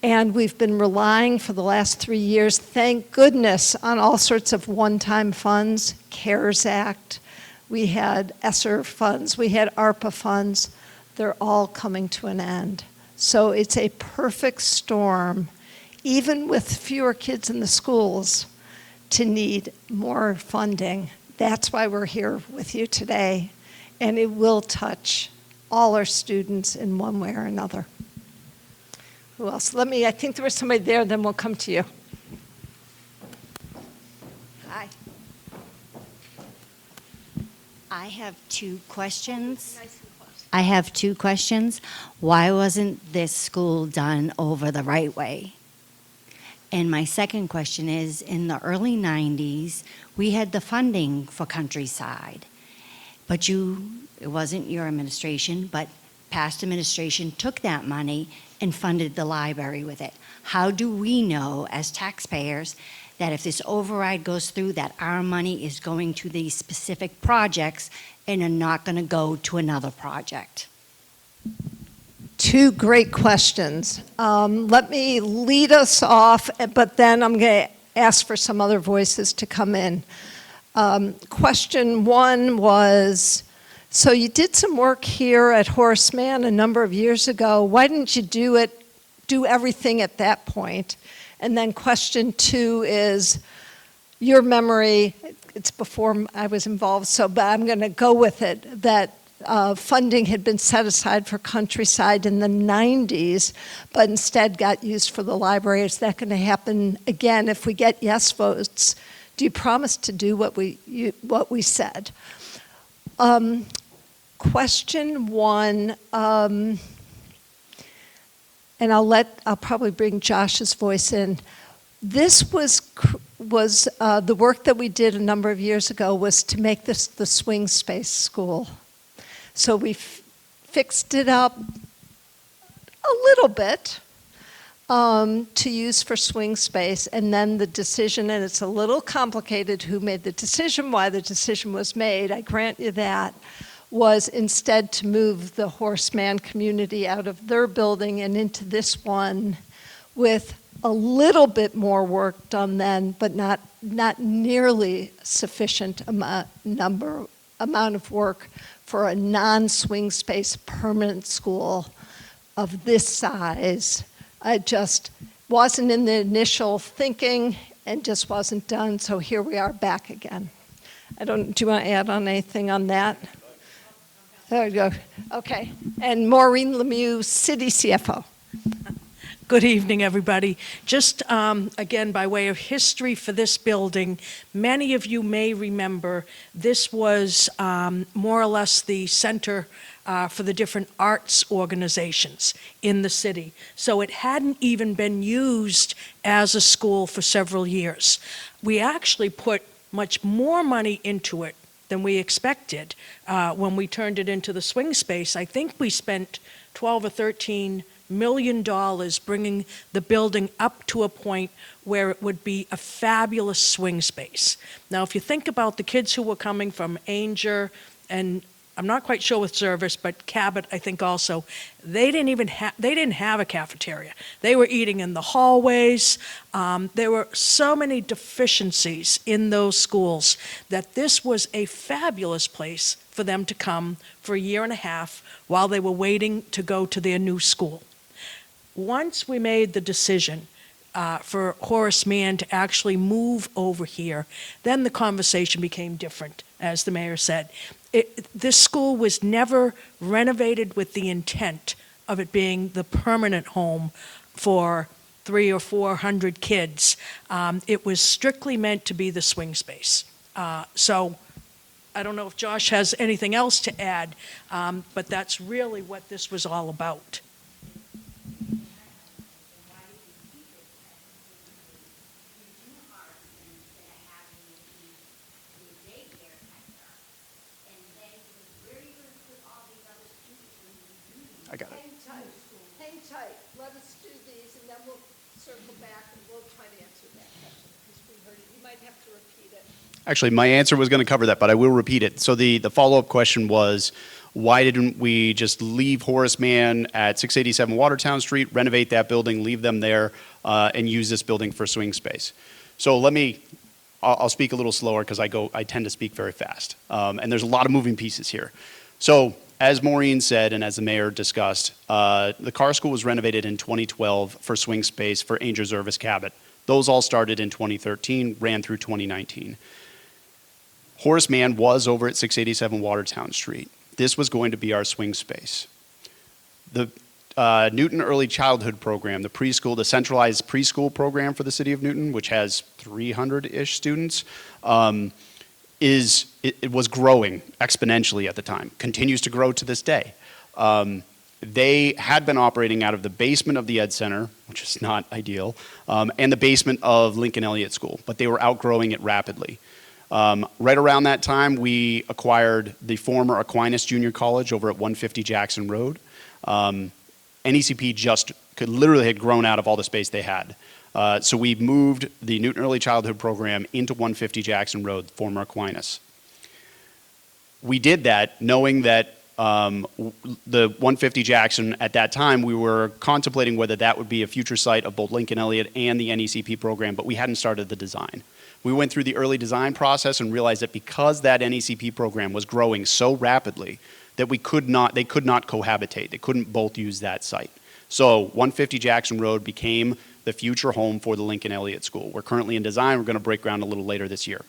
Speaker 4: And we've been relying for the last 3 years, thank goodness, on all sorts of one-time funds, CARES Act, we had ESSER funds, we had ARPA funds. They're all coming to an end. So it's a perfect storm, even with fewer kids in the schools, to need more funding. That's why we're here with you today, and it will touch all our students in one way or another. Who else? I think there was somebody there, then we'll come to you. Hi.
Speaker 7: I have two questions. I have two questions. Why wasn't this school done over the right way? And my second question is, in the early 90s, we had the funding for Countryside. But it wasn't your administration, but past administration took that money and funded the library with it. How do we know as taxpayers that if this override goes through, that our money is going to these specific projects and are not going to go to another project?
Speaker 4: Two great questions. Let me lead us off, but then I'm going to ask for some other voices to come in. Question one was, so you did some work here at Horace Mann a number of years ago. Why didn't you do everything at that point? And then question two is, your memory, it's before I was involved, but I'm going to go with it, that funding had been set aside for Countryside in the 90s, but instead got used for the library. Is that going to happen again if we get yes votes? Do you promise to do what we said? Question one, and I'll probably bring Josh's voice in. This was the work that we did a number of years ago was to make this the swing space school. So we fixed it up a little bit to use for swing space, and then the decision, and it's a little complicated who made the decision, why the decision was made, I grant you that, was instead to move the Horace Mann community out of their building and into this one with a little bit more work done then, but not nearly sufficient amount of work for a non-swing space permanent school of this size. It just wasn't in the initial thinking and just wasn't done, so here we are back again. Do you want to add on anything on that? There you go. Okay. And Maureen Lemieux, City CFO.
Speaker 8: Good evening, everybody. Just again, by way of history for this building, many of you may remember this was more or less the center for the different arts organizations in the city. So it hadn't even been used as a school for several years. We actually put much more money into it than we expected when we turned it into the swing space. I think we spent $12 or $13 million bringing the building up to a point where it would be a fabulous swing space. Now, if you think about the kids who were coming from Ainger, and I'm not quite sure with Service, but Cabot, I think also, they didn't have a cafeteria. They were eating in the hallways. There were so many deficiencies in those schools that this was a fabulous place for them to come for a year and a half while they were waiting to go to their new school. Once we made the decision for Horace Mann to actually move over here, then the conversation became different, as the mayor said. This school was never renovated with the intent of it being the permanent home for 300 or 400 kids. It was strictly meant to be the swing space. So I don't know if Josh has anything else to add, but that's really what this was all about.
Speaker 5: I got it.
Speaker 4: Hang tight. Let us do these, and then we'll circle back and we'll try to answer that question. Because
Speaker 5: Actually, my answer was going to cover that, but I will repeat it. So the follow-up question was, why didn't we just leave Horace Mann at 687 Watertown Street, renovate that building, leave them there, and use this building for swing space? So I'll speak a little slower because I tend to speak very fast. And there's a lot of moving pieces here. So as Maureen said, and as the mayor discussed, the Carr School was renovated in 2012 for swing space for Angel Reservist Cabot. Those all started in 2013, ran through 2019. Horace Mann was over at 687 Watertown Street. This was going to be our swing space. The Newton Early Childhood Program, the centralized preschool program for the city of Newton, which has 300-ish students, it was growing exponentially at the time, continues to grow to this day. They had been operating out of the basement of the Ed Center, which is not ideal, and the basement of Lincoln Elliott School, but they were outgrowing it rapidly. Right around that time, we acquired the former Aquinas Junior College over at 150 Jackson Road. NECP literally had grown out of all the space they had. So we moved the Newton Early Childhood Program into 150 Jackson Road, former Aquinas. We did that knowing that the 150 Jackson, at that time, we were contemplating whether that would be a future site of both Lincoln Elliott and the NECP program, but we hadn't started the design. We went through the early design process and realized that because that NECP program was growing so rapidly that they could not cohabitate. They couldn't both use that site. So 150 Jackson Road became the future home for the Lincoln Elliott School. We're currently in design. We're going to break ground a little later this year.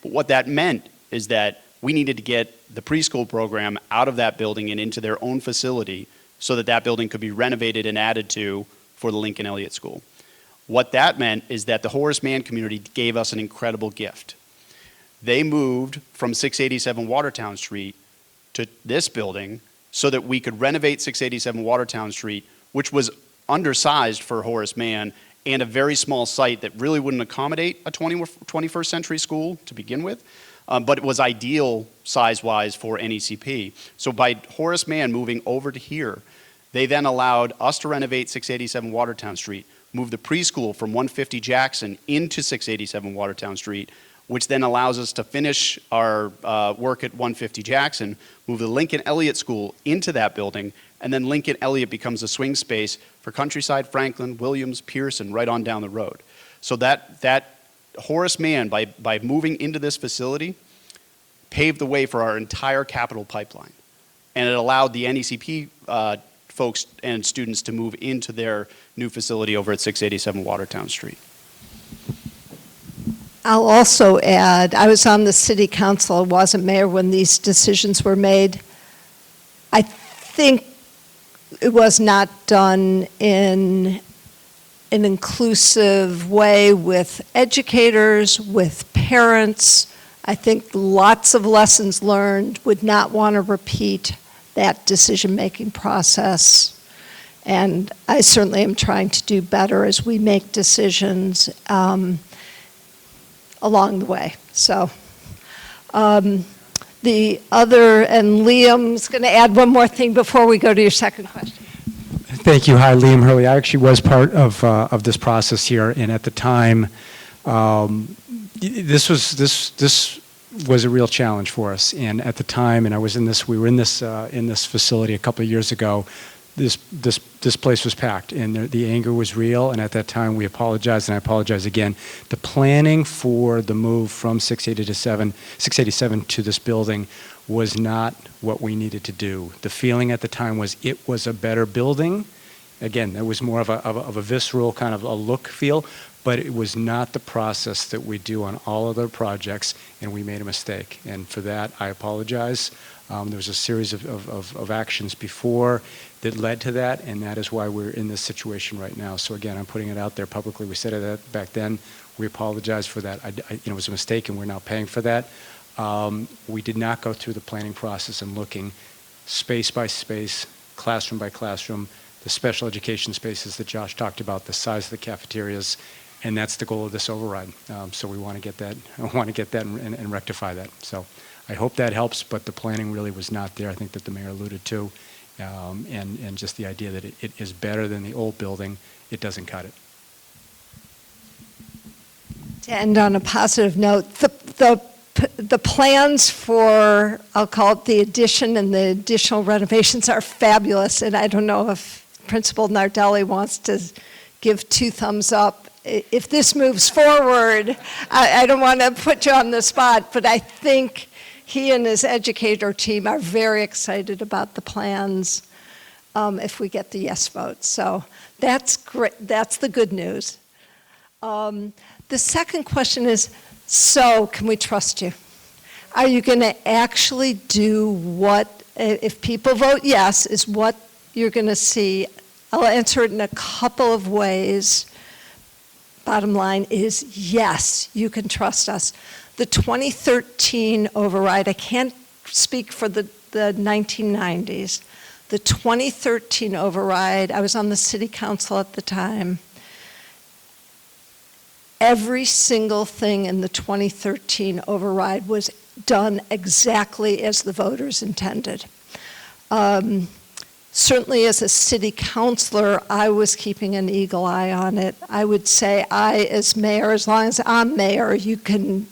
Speaker 5: But what that meant is that we needed to get the preschool program out of that building and into their own facility so that that building could be renovated and added to for the Lincoln Elliott School. What that meant is that the Horace Mann community gave us an incredible gift. They moved from 687 Watertown Street to this building so that we could renovate 687 Watertown Street, which was undersized for Horace Mann and a very small site that really wouldn't accommodate a 21st century school to begin with, but it was ideal size-wise for NECP. So by Horace Mann moving over to here, they then allowed us to renovate 687 Watertown Street, move the preschool from 150 Jackson into 687 Watertown Street, which then allows us to finish our work at 150 Jackson, move the Lincoln Elliott School into that building, and then Lincoln Elliott becomes a swing space for Countryside, Franklin, Williams, Pierce, and right on down the road. So that Horace Mann, by moving into this facility, paved the way for our entire capital pipeline. And it allowed the NECP folks and students to move into their new facility over at 687 Watertown Street.
Speaker 4: I'll also add, I was on the city council, I wasn't mayor when these decisions were made. I think it was not done in an inclusive way with educators, with parents. I think lots of lessons learned, would not want to repeat that decision-making process. And I certainly am trying to do better as we make decisions along the way. So the other, and Liam's going to add one more thing before we go to your second question.
Speaker 9: Thank you. Hi, Liam Hurley. I actually was part of this process here, and at the time, this was a real challenge for us. And at the time, and we were in this facility a couple of years ago. This place was packed, and the anger was real. And at that time, we apologized, and I apologize again. The planning for the move from 687 to this building was not what we needed to do. The feeling at the time was it was a better building. Again, there was more of a visceral kind of a look feel, but it was not the process that we do on all other projects, and we made a mistake. And for that, I apologize. There was a series of actions before that led to that, and that is why we're in this situation right now. So again, I'm putting it out there publicly. We said it back then. We apologize for that. It was a mistake, and we're now paying for that. We did not go through the planning process and looking space by space, classroom by classroom, the special education spaces that Josh talked about, the size of the cafeterias, and that's the goal of this override. So we want to get that. I want to get that and rectify that. So I hope that helps, but the planning really was not there. I think that the mayor alluded to, and just the idea that it is better than the old building, it doesn't cut it.
Speaker 4: To end on a positive note, the plans for, I'll call it the addition and the additional renovations are fabulous, and I don't know if Principal Nardelli wants to give 2 thumbs up. If this moves forward, I don't want to put you on the spot, but I think he and his educator team are very excited about the plans if we get the yes vote. So that's great. That's the good news. The second question is, so can we trust you? Are you going to actually do what, if people vote yes, is what you're going to see? I'll answer it in a couple of ways. Bottom line is yes, you can trust us. The 2013 override, I can't speak for the 1990s. The 2013 override, I was on the city council at the time. Every single thing in the 2013 override was done exactly as the voters intended. Certainly as a city councilor, I was keeping an eagle eye on it. I would say as mayor, as long as I'm mayor, you can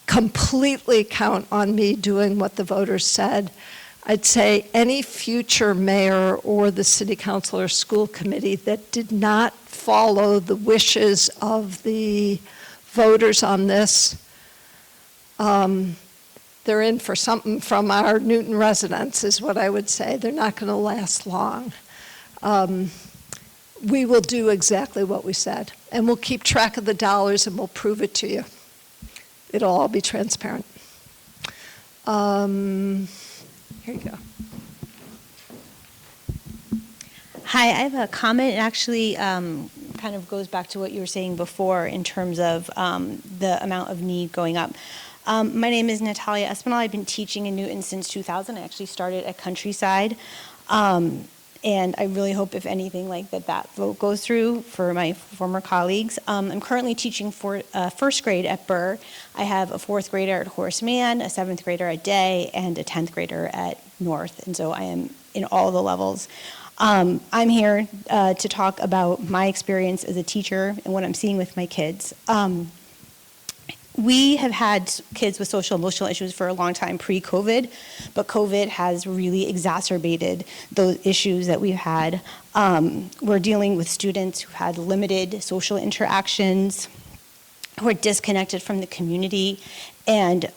Speaker 4: completely count on me doing what the voters said. I'd say any future mayor or the city council or school committee that did not follow the wishes of the voters on this, they're in for something from our Newton residents, is what I would say. They're not going to last long. We will do exactly what we said, and we'll keep track of the dollars, and we'll prove it to you. It'll all be transparent. Here you go.
Speaker 10: Hi, I have a comment. It actually kind of goes back to what you were saying before in terms of the amount of need going up. My name is Natalia Espinal. I've been teaching in Newton since 2000. I actually started at Countryside. And I really hope, if anything, like that vote goes through for my former colleagues. I'm currently teaching for first grade at Burr. I have a 4th grader at Horace Mann, a 7th grader at Day, and a 10th grader at North. And so I am in all the levels. I'm here to talk about my experience as a teacher and what I'm seeing with my kids. We have had kids with social and emotional issues for a long time pre-COVID, but COVID has really exacerbated those issues that we've had. We're dealing with students who had limited social interactions, who are disconnected from the community, and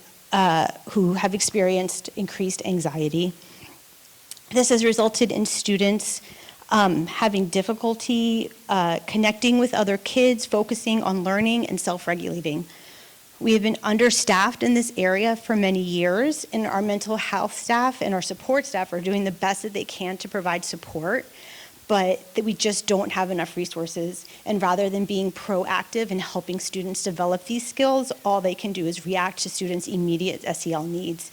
Speaker 10: who have experienced increased anxiety. This has resulted in students having difficulty connecting with other kids, focusing on learning and self-regulating. We have been understaffed in this area for many years, and our mental health staff and our support staff are doing the best that they can to provide support, but that we just don't have enough resources. And rather than being proactive and helping students develop these skills, all they can do is react to students' immediate SEL needs.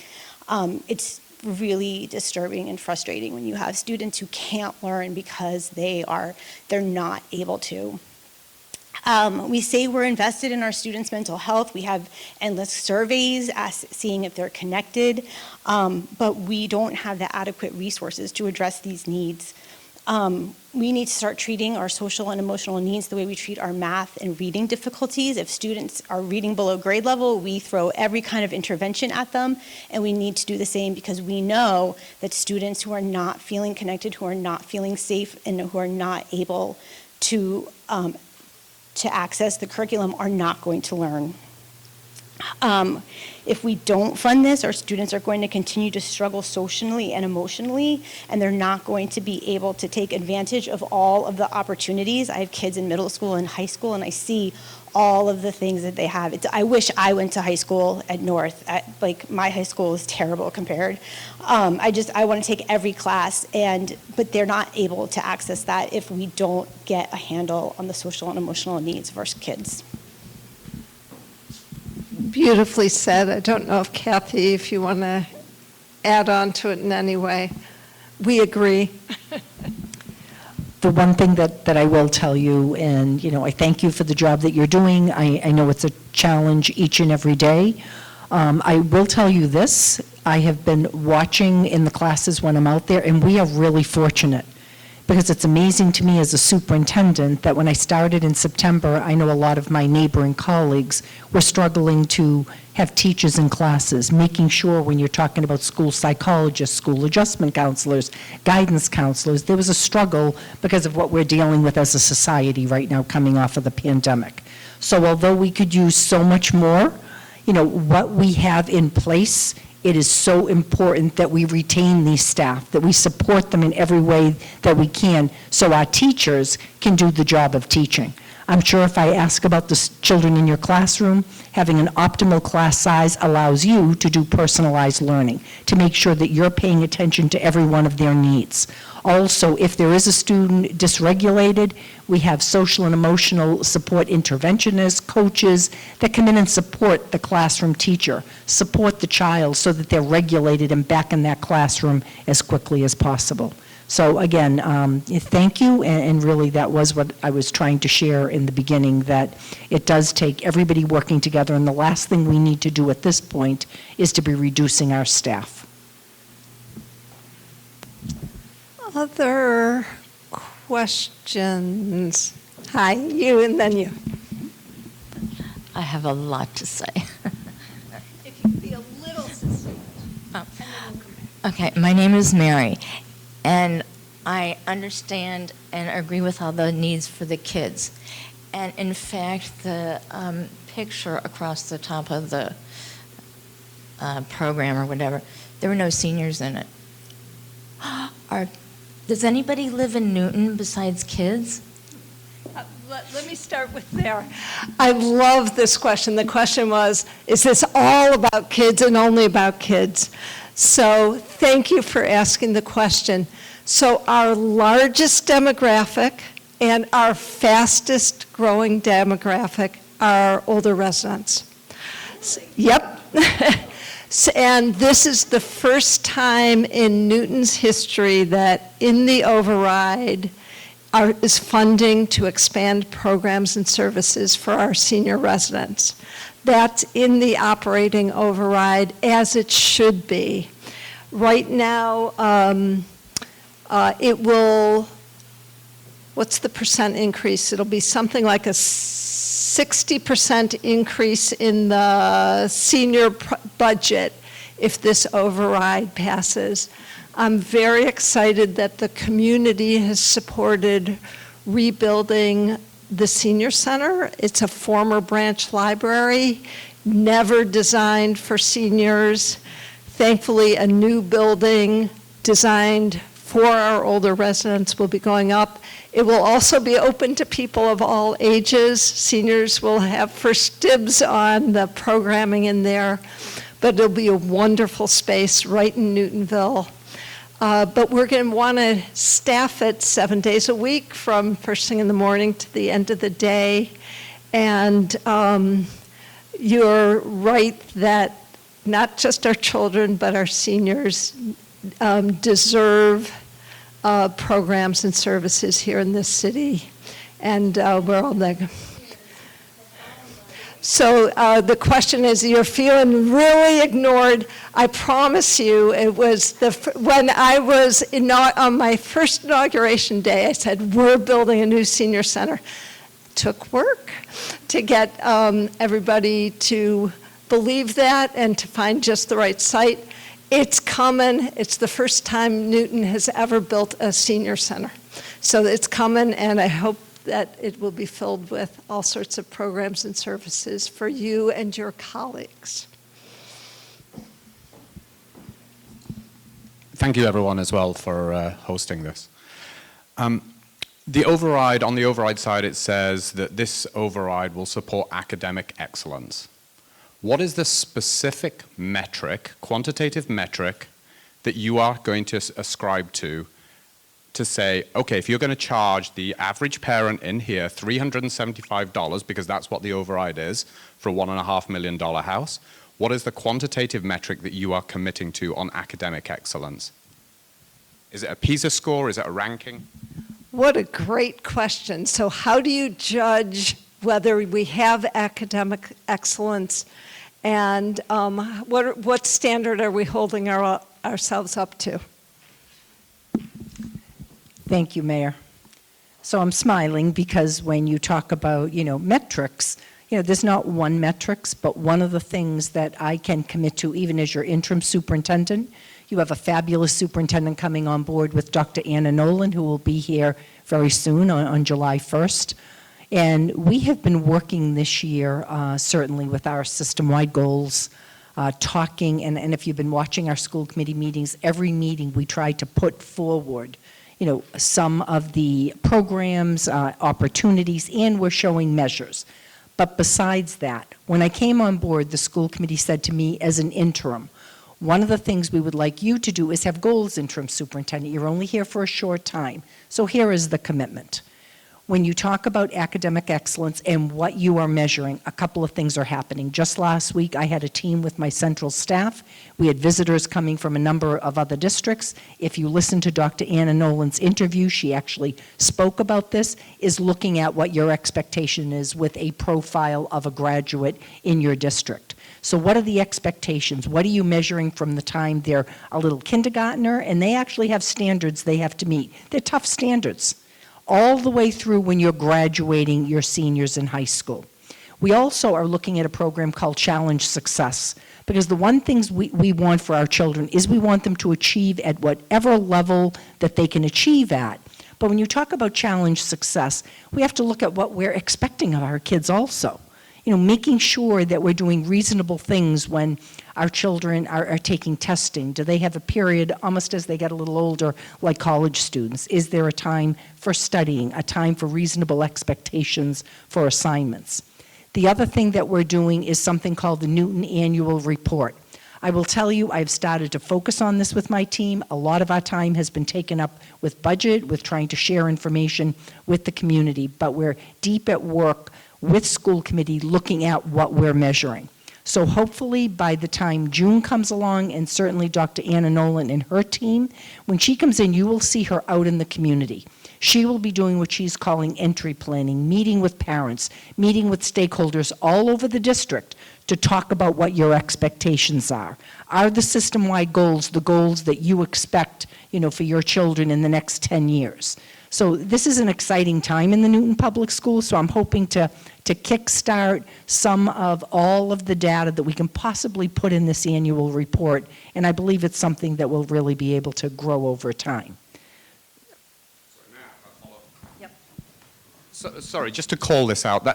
Speaker 10: It's really disturbing and frustrating when you have students who can't learn because they're not able to. We say we're invested in our students' mental health. We have endless surveys seeing if they're connected, but we don't have the adequate resources to address these needs. We need to start treating our social and emotional needs the way we treat our math and reading difficulties. If students are reading below grade level, we throw every kind of intervention at them, and we need to do the same because we know that students who are not feeling connected, who are not feeling safe, and who are not able to access the curriculum are not going to learn. If we don't fund this, our students are going to continue to struggle socially and emotionally, and they're not going to be able to take advantage of all of the opportunities. I have kids in middle school and high school, and I see all of the things that they have. I wish I went to high school at North. Like, my high school is terrible compared. I want to take every class, but they're not able to access that if we don't get a handle on the social and emotional needs of our kids.
Speaker 4: Beautifully said. I don't know if Kathy, if you want to add on to it in any way. We agree.
Speaker 2: The one thing that I will tell you, and I thank you for the job that you're doing. I know it's a challenge each and every day. I will tell you this. I have been watching in the classes when I'm out there, and we are really fortunate because it's amazing to me as a superintendent that when I started in September, I know a lot of my neighboring colleagues were struggling to have teachers in classes, making sure when you're talking about school psychologists, school adjustment counselors, guidance counselors, there was a struggle because of what we're dealing with as a society right now coming off of the pandemic. So although we could use so much more, what we have in place, it is so important that we retain these staff, that we support them in every way that we can, so our teachers can do the job of teaching. I'm sure if I ask about the children in your classroom, having an optimal class size allows you to do personalized learning, to make sure that you're paying attention to every one of their needs. Also, if there is a student dysregulated, we have social and emotional support interventionists, coaches that come in and support the classroom teacher, support the child so that they're regulated and back in that classroom as quickly as possible. So again, thank you, and really that was what I was trying to share in the beginning, that it does take everybody working together, and the last thing we need to do at this point is to be reducing our staff.
Speaker 4: Other questions? Hi, you and then you.
Speaker 11: I have a lot to say.
Speaker 4: If you could be a little succinct.
Speaker 11: Okay, my name is Mary, and I understand and agree with all the needs for the kids. And in fact, the picture across the top of the program or whatever, there were no seniors in it. Does anybody live in Newton besides kids?
Speaker 4: Let me start with there. I love this question. The question was, is this all about kids and only about kids? So thank you for asking the question. So our largest demographic and our fastest growing demographic are older residents. Yep. And this is the first time in Newton's history that in the override is funding to expand programs and services for our senior residents. That's in the operating override, as it should be. Right now, it will, what's the percent increase? It'll be something like a 60% increase in the senior budget if this override passes. I'm very excited that the community has supported rebuilding the senior center. It's a former branch library, never designed for seniors. Thankfully, a new building designed for our older residents will be going up. It will also be open to people of all ages. Seniors will have first dibs on the programming in there, but it'll be a wonderful space right in Newtonville. But we're going to want to staff it 7 days a week from first thing in the morning to the end of the day. And you're right that not just our children, but our seniors deserve programs and services here in this city. And we're all there. So the question is, you're feeling really ignored. I promise you, it was when I was on my first inauguration day, I said, we're building a new senior center. Took work to get everybody to believe that and to find just the right site. It's coming. It's the first time Newton has ever built a senior center. So it's coming, and I hope that it will be filled with all sorts of programs and services for you and your colleagues.
Speaker 12: Thank you, everyone, as well, for hosting this. The override, on the override side, it says that this override will support academic excellence. What is the specific metric, quantitative metric, that you are going to ascribe to say, okay, if you're going to charge the average parent in here $375, because that's what the override is for a $1.5 million house, what is the quantitative metric that you are committing to on academic excellence? Is it a PISA score? Is it a ranking?
Speaker 4: What a great question. So how do you judge whether we have academic excellence, and what standard are we holding ourselves up to?
Speaker 2: Thank you, Mayor. So I'm smiling because when you talk about, metrics, there's not one metrics, but one of the things that I can commit to, even as your interim superintendent, you have a fabulous superintendent coming on board with Dr. Anna Nolan, who will be here very soon on July 1st. And we have been working this year, certainly with our system-wide goals, talking, and if you've been watching our school committee meetings, every meeting we try to put forward, some of the programs, opportunities, and we're showing measures. But besides that, when I came on board, the school committee said to me as an interim, one of the things we would like you to do is have goals, interim superintendent. You're only here for a short time. So here is the commitment. When you talk about academic excellence and what you are measuring, a couple of things are happening. Just last week, I had a team with my central staff. We had visitors coming from a number of other districts. If you listen to Dr. Anna Nolan's interview, she actually spoke about this, is looking at what your expectation is with a profile of a graduate in your district. So what are the expectations? What are you measuring from the time they're a little kindergartner and they actually have standards they have to meet? They're tough standards, all the way through when you're graduating your seniors in high school. We also are looking at a program called Challenge Success, because the one things we want for our children is we want them to achieve at whatever level that they can achieve at. But when you talk about Challenge Success, we have to look at what we're expecting of our kids also. Making sure that we're doing reasonable things when our children are taking testing. Do they have a period almost as they get a little older, like college students? Is there a time for studying, a time for reasonable expectations for assignments? The other thing that we're doing is something called the Newton Annual Report. I will tell you, I've started to focus on this with my team. A lot of our time has been taken up with budget, with trying to share information with the community, but we're deep at work with school committee looking at what we're measuring. So hopefully by the time June comes along, and certainly Dr. Anna Nolan and her team, when she comes in, you will see her out in the community. She will be doing what she's calling entry planning, meeting with parents, meeting with stakeholders all over the district to talk about what your expectations are. Are the system-wide goals the goals that you expect, for your children in the next 10 years? So this is an exciting time in the Newton Public Schools, so I'm hoping to kickstart some of all of the data that we can possibly put in this annual report, and I believe it's something that will really be able to grow over time.
Speaker 12: Sorry, just to call this out,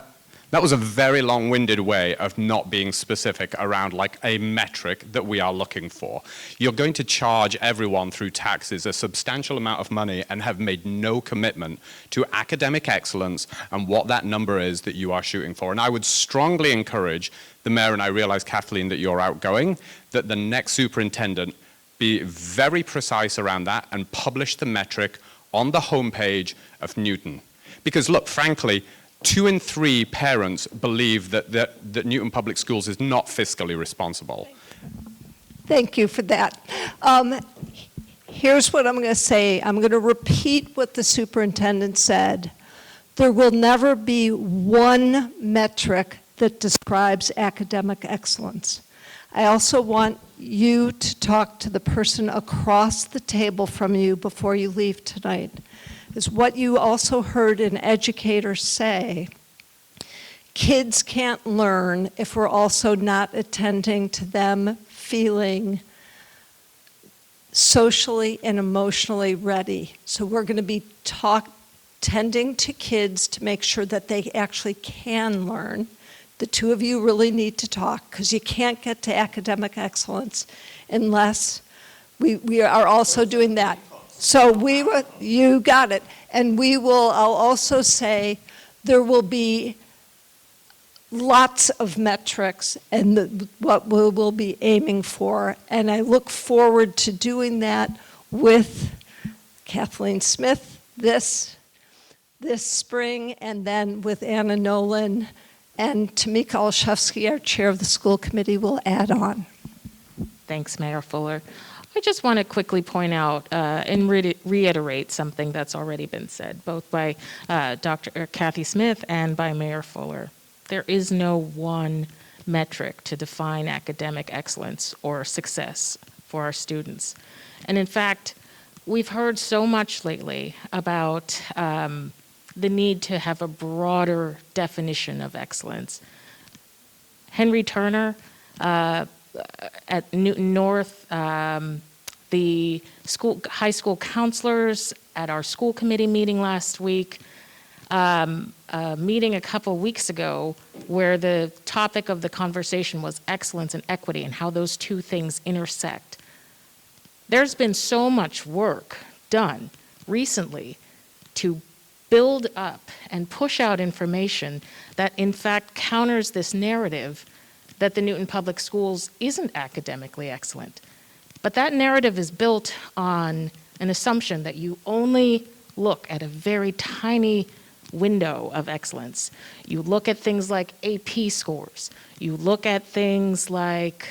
Speaker 12: that was a very long-winded way of not being specific around like a metric that we are looking for. You're going to charge everyone through taxes a substantial amount of money and have made no commitment to academic excellence and what that number is that you are shooting for. And I would strongly encourage the mayor, and I realize, Kathleen, that you're outgoing, that the next superintendent be very precise around that and publish the metric on the homepage of Newton. Because look, frankly, 2 in 3 parents believe that Newton Public Schools is not fiscally responsible.
Speaker 4: Thank you for that. Here's what I'm going to say. I'm going to repeat what the superintendent said. There will never be one metric that describes academic excellence. I also want you to talk to the person across the table from you before you leave tonight. Is what you also heard an educator say, kids can't learn if we're also not attending to them feeling socially and emotionally ready. So we're going to be tending to kids to make sure that they actually can learn. The two of you really need to talk, because you can't get to academic excellence unless we are also doing that. So you got it. And I'll also say there will be lots of metrics and what we will be aiming for. And I look forward to doing that with Kathleen Smith this spring, and then with Anna Nolan, and Tamika Olszewski, our chair of the school committee, will add on.
Speaker 13: Thanks, Mayor Fuller. I just want to quickly point out and reiterate something that's already been said, both by Dr. Kathy Smith and by Mayor Fuller. There is no one metric to define academic excellence or success for our students. And in fact, we've heard so much lately about the need to have a broader definition of excellence. Henry Turner at Newton North, the high school counselors at our school committee meeting last week, a meeting a couple weeks ago where the topic of the conversation was excellence and equity and how those two things intersect. There's been so much work done recently to build up and push out information that in fact counters this narrative that the Newton Public Schools isn't academically excellent. But that narrative is built on an assumption that you only look at a very tiny window of excellence. You look at things like AP scores. You look at things like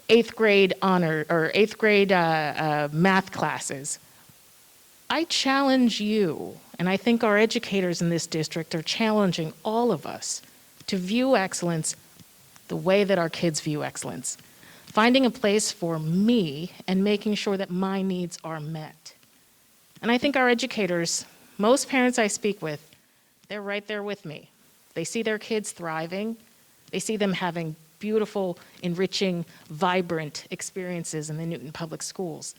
Speaker 13: 8th grade honor or 8th grade math classes. I challenge you, and I think our educators in this district are challenging all of us to view excellence the way that our kids view excellence. Finding a place for me and making sure that my needs are met. And I think our educators, most parents I speak with, they're right there with me. They see their kids thriving. They see them having beautiful, enriching, vibrant experiences in the Newton Public Schools.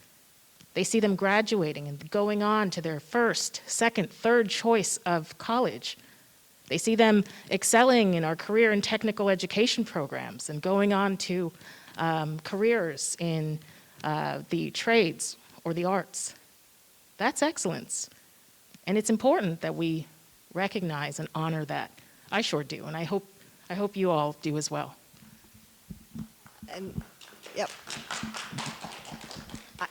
Speaker 13: They see them graduating and going on to their first, second, third choice of college. They see them excelling in our career and technical education programs and going on to careers in the trades or the arts. That's excellence. And it's important that we recognize and honor that. I sure do, and I hope you all do as well.
Speaker 4: And, yep.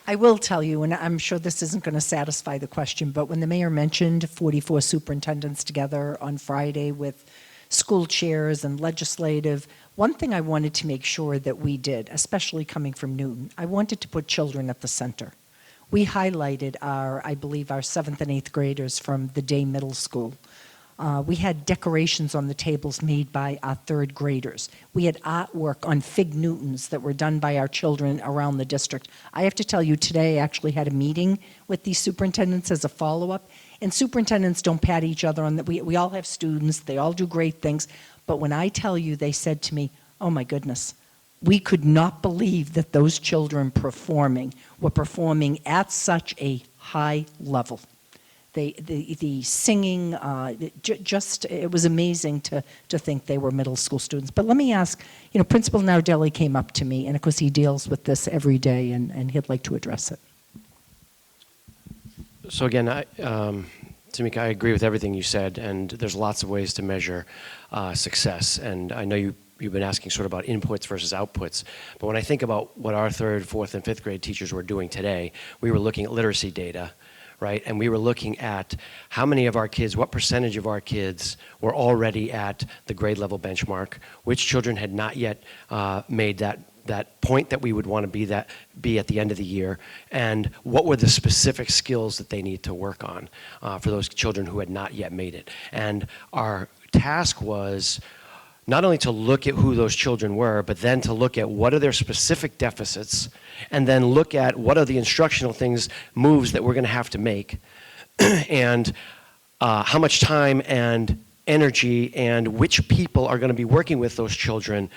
Speaker 4: I will tell you, and I'm sure this isn't going to satisfy the question, but when the mayor mentioned 44 superintendents together on Friday with school chairs and legislative, one thing I wanted to make sure that we did, especially coming from Newton, I wanted to put children at the center. We highlighted I believe our 7th and 8th graders from the day middle school. We had decorations on the tables made by our 3rd graders. We had artwork on fig Newtons that were done by our children around the district. I have to tell you, today I actually had a meeting with these superintendents as a follow-up, and superintendents don't pat each other on the, we all have students, they all do great things, but when I tell you, they said to me, oh my goodness, we could not believe that those children were performing at such a high level. The singing, it was amazing to think they were middle school students. But let me ask, Principal Nardelli came up to me, and of course he deals with this every day, and he'd like to address it.
Speaker 14: So again, Tamika, I agree with everything you said, and there's lots of ways to measure success. And I know you've been asking sort of about inputs versus outputs. But when I think about what our 3rd, 4th, and 5th grade teachers were doing today, we were looking at literacy data, right? And we were looking at how many of our kids, what percentage of our kids were already at the grade level benchmark, which children had not yet made that point that we would want to be at the end of the year, and what were the specific skills that they need to work on for those children who had not yet made it. And our task was not only to look at who those children were, but then to look at what are their specific deficits, and then look at what are the instructional moves that we're going to have to make, and how much time and energy and which people are going to be working with those children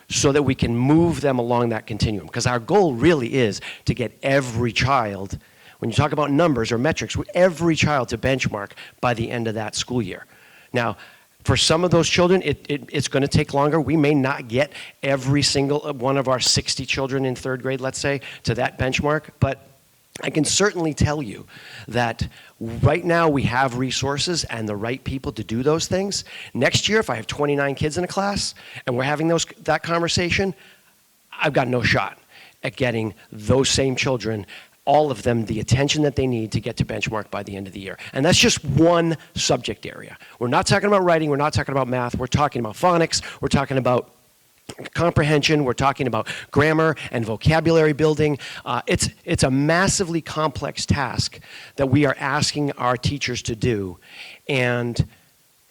Speaker 14: so that we can move them along that continuum. Because our goal really is to get every child, when you talk about numbers or metrics, every child to benchmark by the end of that school year. Now, for some of those children, it's going to take longer. We may not get every single one of our 60 children in 3rd grade, let's say, to that benchmark, but I can certainly tell you that right now we have resources and the right people to do those things. Next year, if I have 29 kids in a class and we're having that conversation, I've got no shot at getting those same children, all of them, the attention that they need to get to benchmark by the end of the year. And that's just one subject area. We're not talking about writing, we're not talking about math, we're talking about phonics, we're talking about comprehension, we're talking about grammar and vocabulary building. It's a massively complex task that we are asking our teachers to do, and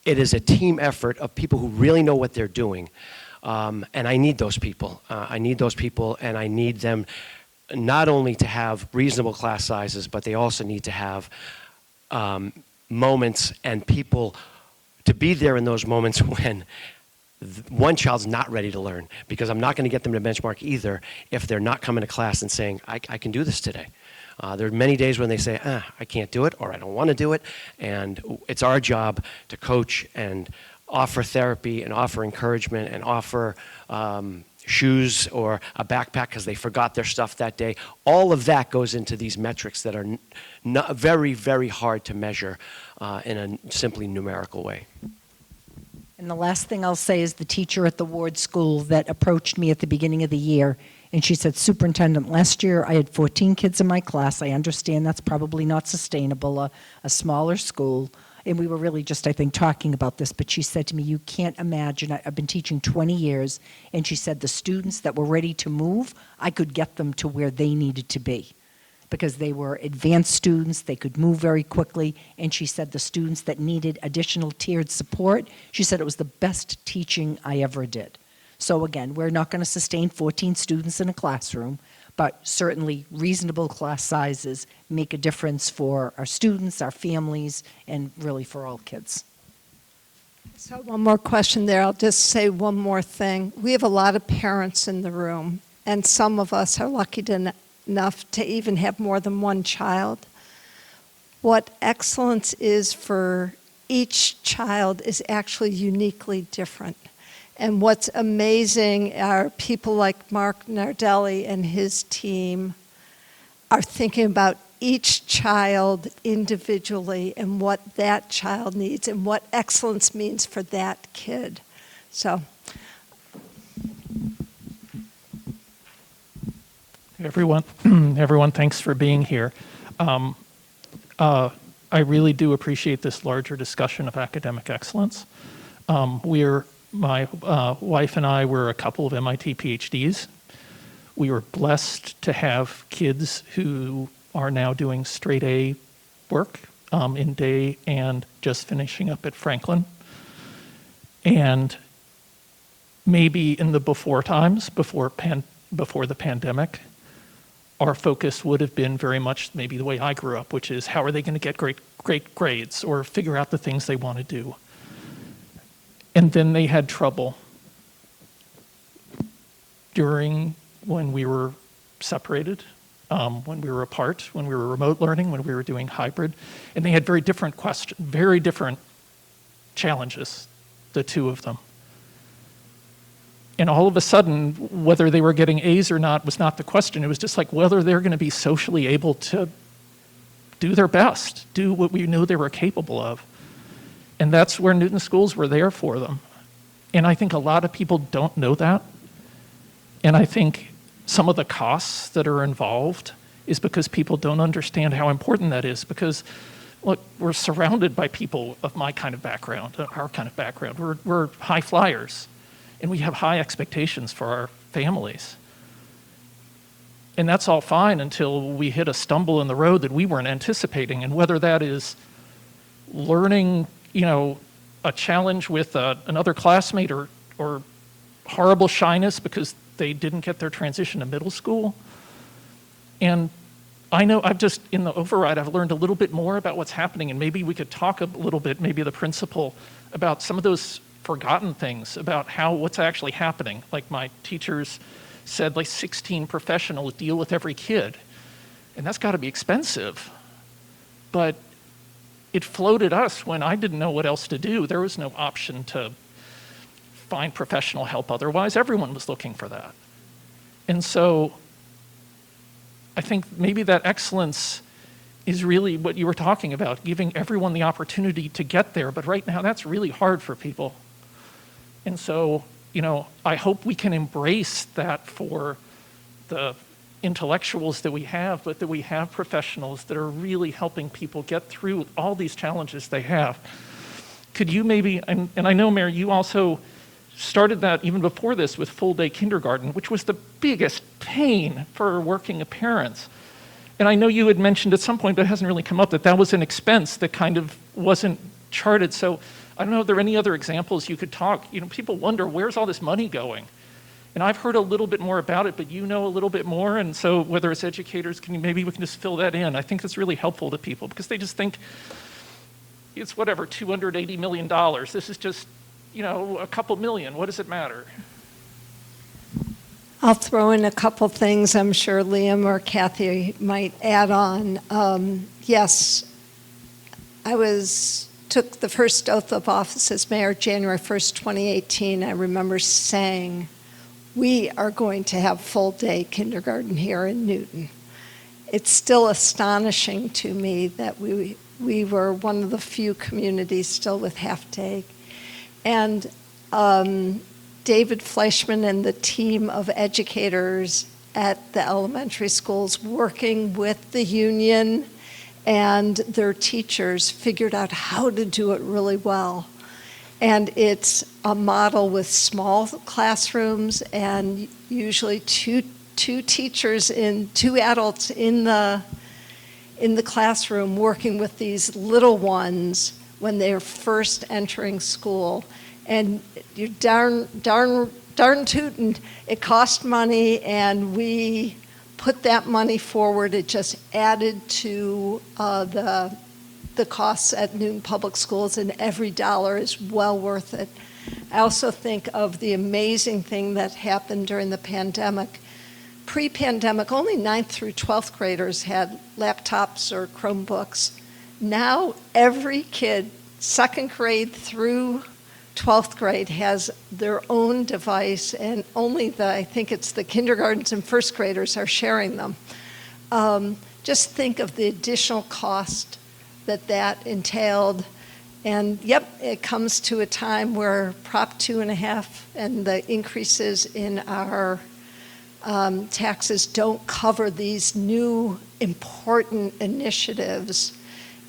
Speaker 14: it is a team effort of people who really know what they're doing. And I need those people. I need those people, and I need them not only to have reasonable class sizes, but they also need to have moments and people to be there in those moments when one child's not ready to learn, because I'm not going to get them to benchmark either if they're not coming to class and saying, I can do this today. There are many days when they say, I can't do it, or I don't want to do it, and it's our job to coach and offer therapy and offer encouragement and offer shoes or a backpack because they forgot their stuff that day. All of that goes into these metrics that are very, very hard to measure in a simply numerical way.
Speaker 2: And the last thing I'll say is the teacher at the Ward School that approached me at the beginning of the year, and she said, Superintendent, last year I had 14 kids in my class. I understand that's probably not sustainable, a smaller school. And we were really just, I think, talking about this, but she said to me, you can't imagine, I've been teaching 20 years, and she said the students that were ready to move, I could get them to where they needed to be, because they were advanced students, they could move very quickly, and she said the students that needed additional tiered support, she said it was the best teaching I ever did. So again, we're not going to sustain 14 students in a classroom, but certainly reasonable class sizes make a difference for our students, our families, and really for all kids.
Speaker 4: So one more question there. I'll just say one more thing. We have a lot of parents in the room, and some of us are lucky enough to even have more than one child. What excellence is for each child is actually uniquely different. And what's amazing are people like Mark Nardelli and his team are thinking about each child individually and what that child needs and what excellence means for that kid. So.
Speaker 15: Everyone, thanks for being here. I really do appreciate this larger discussion of academic excellence. My wife and I were a couple of MIT PhDs. We were blessed to have kids who are now doing straight A work in day and just finishing up at Franklin. And maybe in the before times, before the pandemic, our focus would have been very much maybe the way I grew up, which is how are they going to get great grades or figure out the things they want to do. And then they had trouble when we were separated, when we were apart, when we were remote learning, when we were doing hybrid. And they had very different challenges, the two of them. And all of a sudden, whether they were getting A's or not was not the question. It was just like whether they're going to be socially able to do their best, do what we knew they were capable of. And that's where Newton schools were there for them. And I think a lot of people don't know that. And I think some of the costs that are involved is because people don't understand how important that is. Because, look, we're surrounded by people of my kind of background, our kind of background. We're high flyers, and we have high expectations for our families. And that's all fine until we hit a stumble in the road that we weren't anticipating. And whether that is learning, a challenge with another classmate or horrible shyness because they didn't get their transition to middle school. And I know in the override, I've learned a little bit more about what's happening, and maybe we could talk a little bit, maybe the principal, about some of those forgotten things about what's actually happening. Like my teachers said, 16 professionals deal with every kid. And that's got to be expensive. But it floated us when I didn't know what else to do. There was no option to find professional help otherwise. Everyone was looking for that. And so I think maybe that excellence is really what you were talking about, giving everyone the opportunity to get there. But right now, that's really hard for people. And so, I hope we can embrace that for the intellectuals that we have, but that we have professionals that are really helping people get through all these challenges they have. Could you maybe, and I know, Mary, you also started that even before this with full day kindergarten, which was the biggest pain for working parents. And I know you had mentioned at some point, but it hasn't really come up, that was an expense that kind of wasn't charted. So I don't know if there are any other examples you could talk. People wonder, where's all this money going? And I've heard a little bit more about it, but you know a little bit more, and so whether it's educators, maybe we can just fill that in. I think it's really helpful to people because they just think it's whatever, $280 million. This is just, a couple million. What does it matter?
Speaker 4: I'll throw in a couple things I'm sure Liam or Kathy might add on. Yes, I took the first oath of office as mayor January 1st, 2018. I remember saying, we are going to have full-day kindergarten here in Newton. It's still astonishing to me that we were one of the few communities still with half-day. And David Fleischman and the team of educators at the elementary schools working with the union and their teachers figured out how to do it really well. And it's a model with small classrooms and usually two adults in the classroom working with these little ones when they're first entering school. And you're darn tootin', it cost money, and we put that money forward. It just added to the costs at Newton Public Schools, and every dollar is well worth it. I also think of the amazing thing that happened during the pandemic. Pre-pandemic, only 9th through 12th graders had laptops or Chromebooks. Now every kid, 2nd grade through 12th grade, has their own device, and only I think it's the kindergartens and 1st graders are sharing them. Just think of the additional cost that entailed. And yep, it comes to a time where Prop 2.5 and the increases in our taxes don't cover these new important initiatives.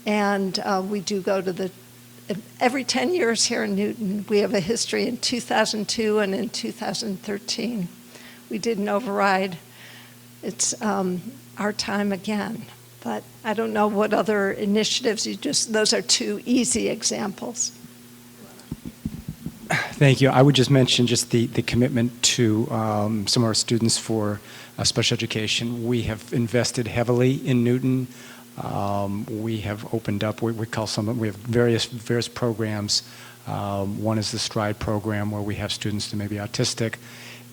Speaker 4: And we do go to every 10 years here in Newton, we have a history. In 2002 and in 2013, we did an override. It's our time again. But I don't know what other initiatives those are two easy examples.
Speaker 9: Thank you. I would just mention just the commitment to some of our students for special education. We have invested heavily in Newton. We have opened up, we have various programs. One is the STRIDE program where we have students that may be autistic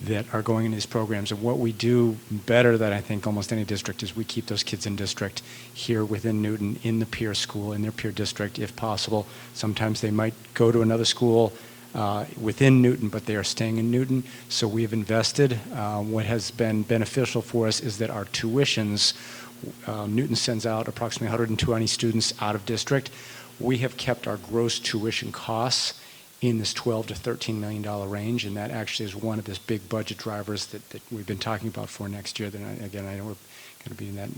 Speaker 9: that are going into these programs. And what we do better than I think almost any district is we keep those kids in district here within Newton, in the peer school, in their peer district if possible. Sometimes they might go to another school within Newton, but they are staying in Newton. So we've invested. What has been beneficial for us is that our tuitions, Newton sends out approximately 120 students out of district. We have kept our gross tuition costs in this $12 to $13 million range, and that actually is one of the big budget drivers that we've been talking about for next year. Then again, I know we're going to be in that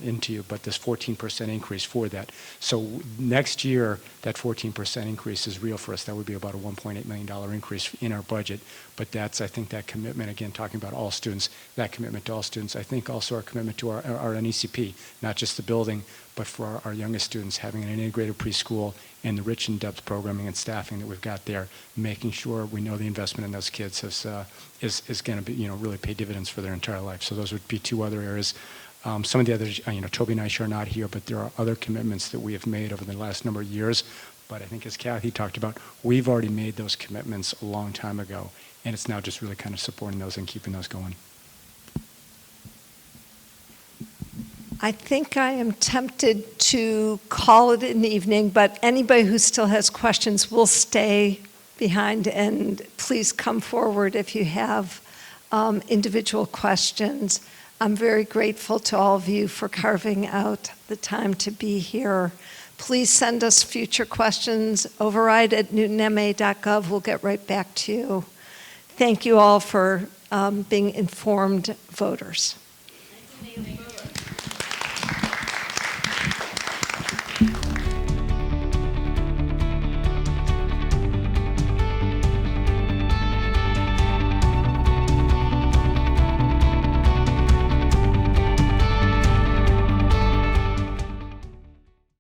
Speaker 9: into you, but this 14% increase for that. So next year, that 14% increase is real for us. That would be about a $1.8 million increase in our budget. But that's, I think, that commitment, again, talking about all students, that commitment to all students. I think also our commitment to our NECP, not just the building, but for our youngest students, having an integrated preschool and the rich in-depth programming and staffing that we've got there, making sure we know the investment in those kids is going to be, really pay dividends for their entire life. So those would be two other areas. Some of the others, Toby and I are not here, but there are other commitments that we have made over the last number of years. But I think as Kathy talked about, we've already made those commitments a long time ago, and it's now just really kind of supporting those and keeping those going.
Speaker 4: I think I am tempted to call it an evening, but anybody who still has questions will stay behind, and please come forward if you have individual questions. I'm very grateful to all of you for carving out the time to be here. Please send us future questions, override@newtonma.gov. We'll get right back to you. Thank you all for being informed voters.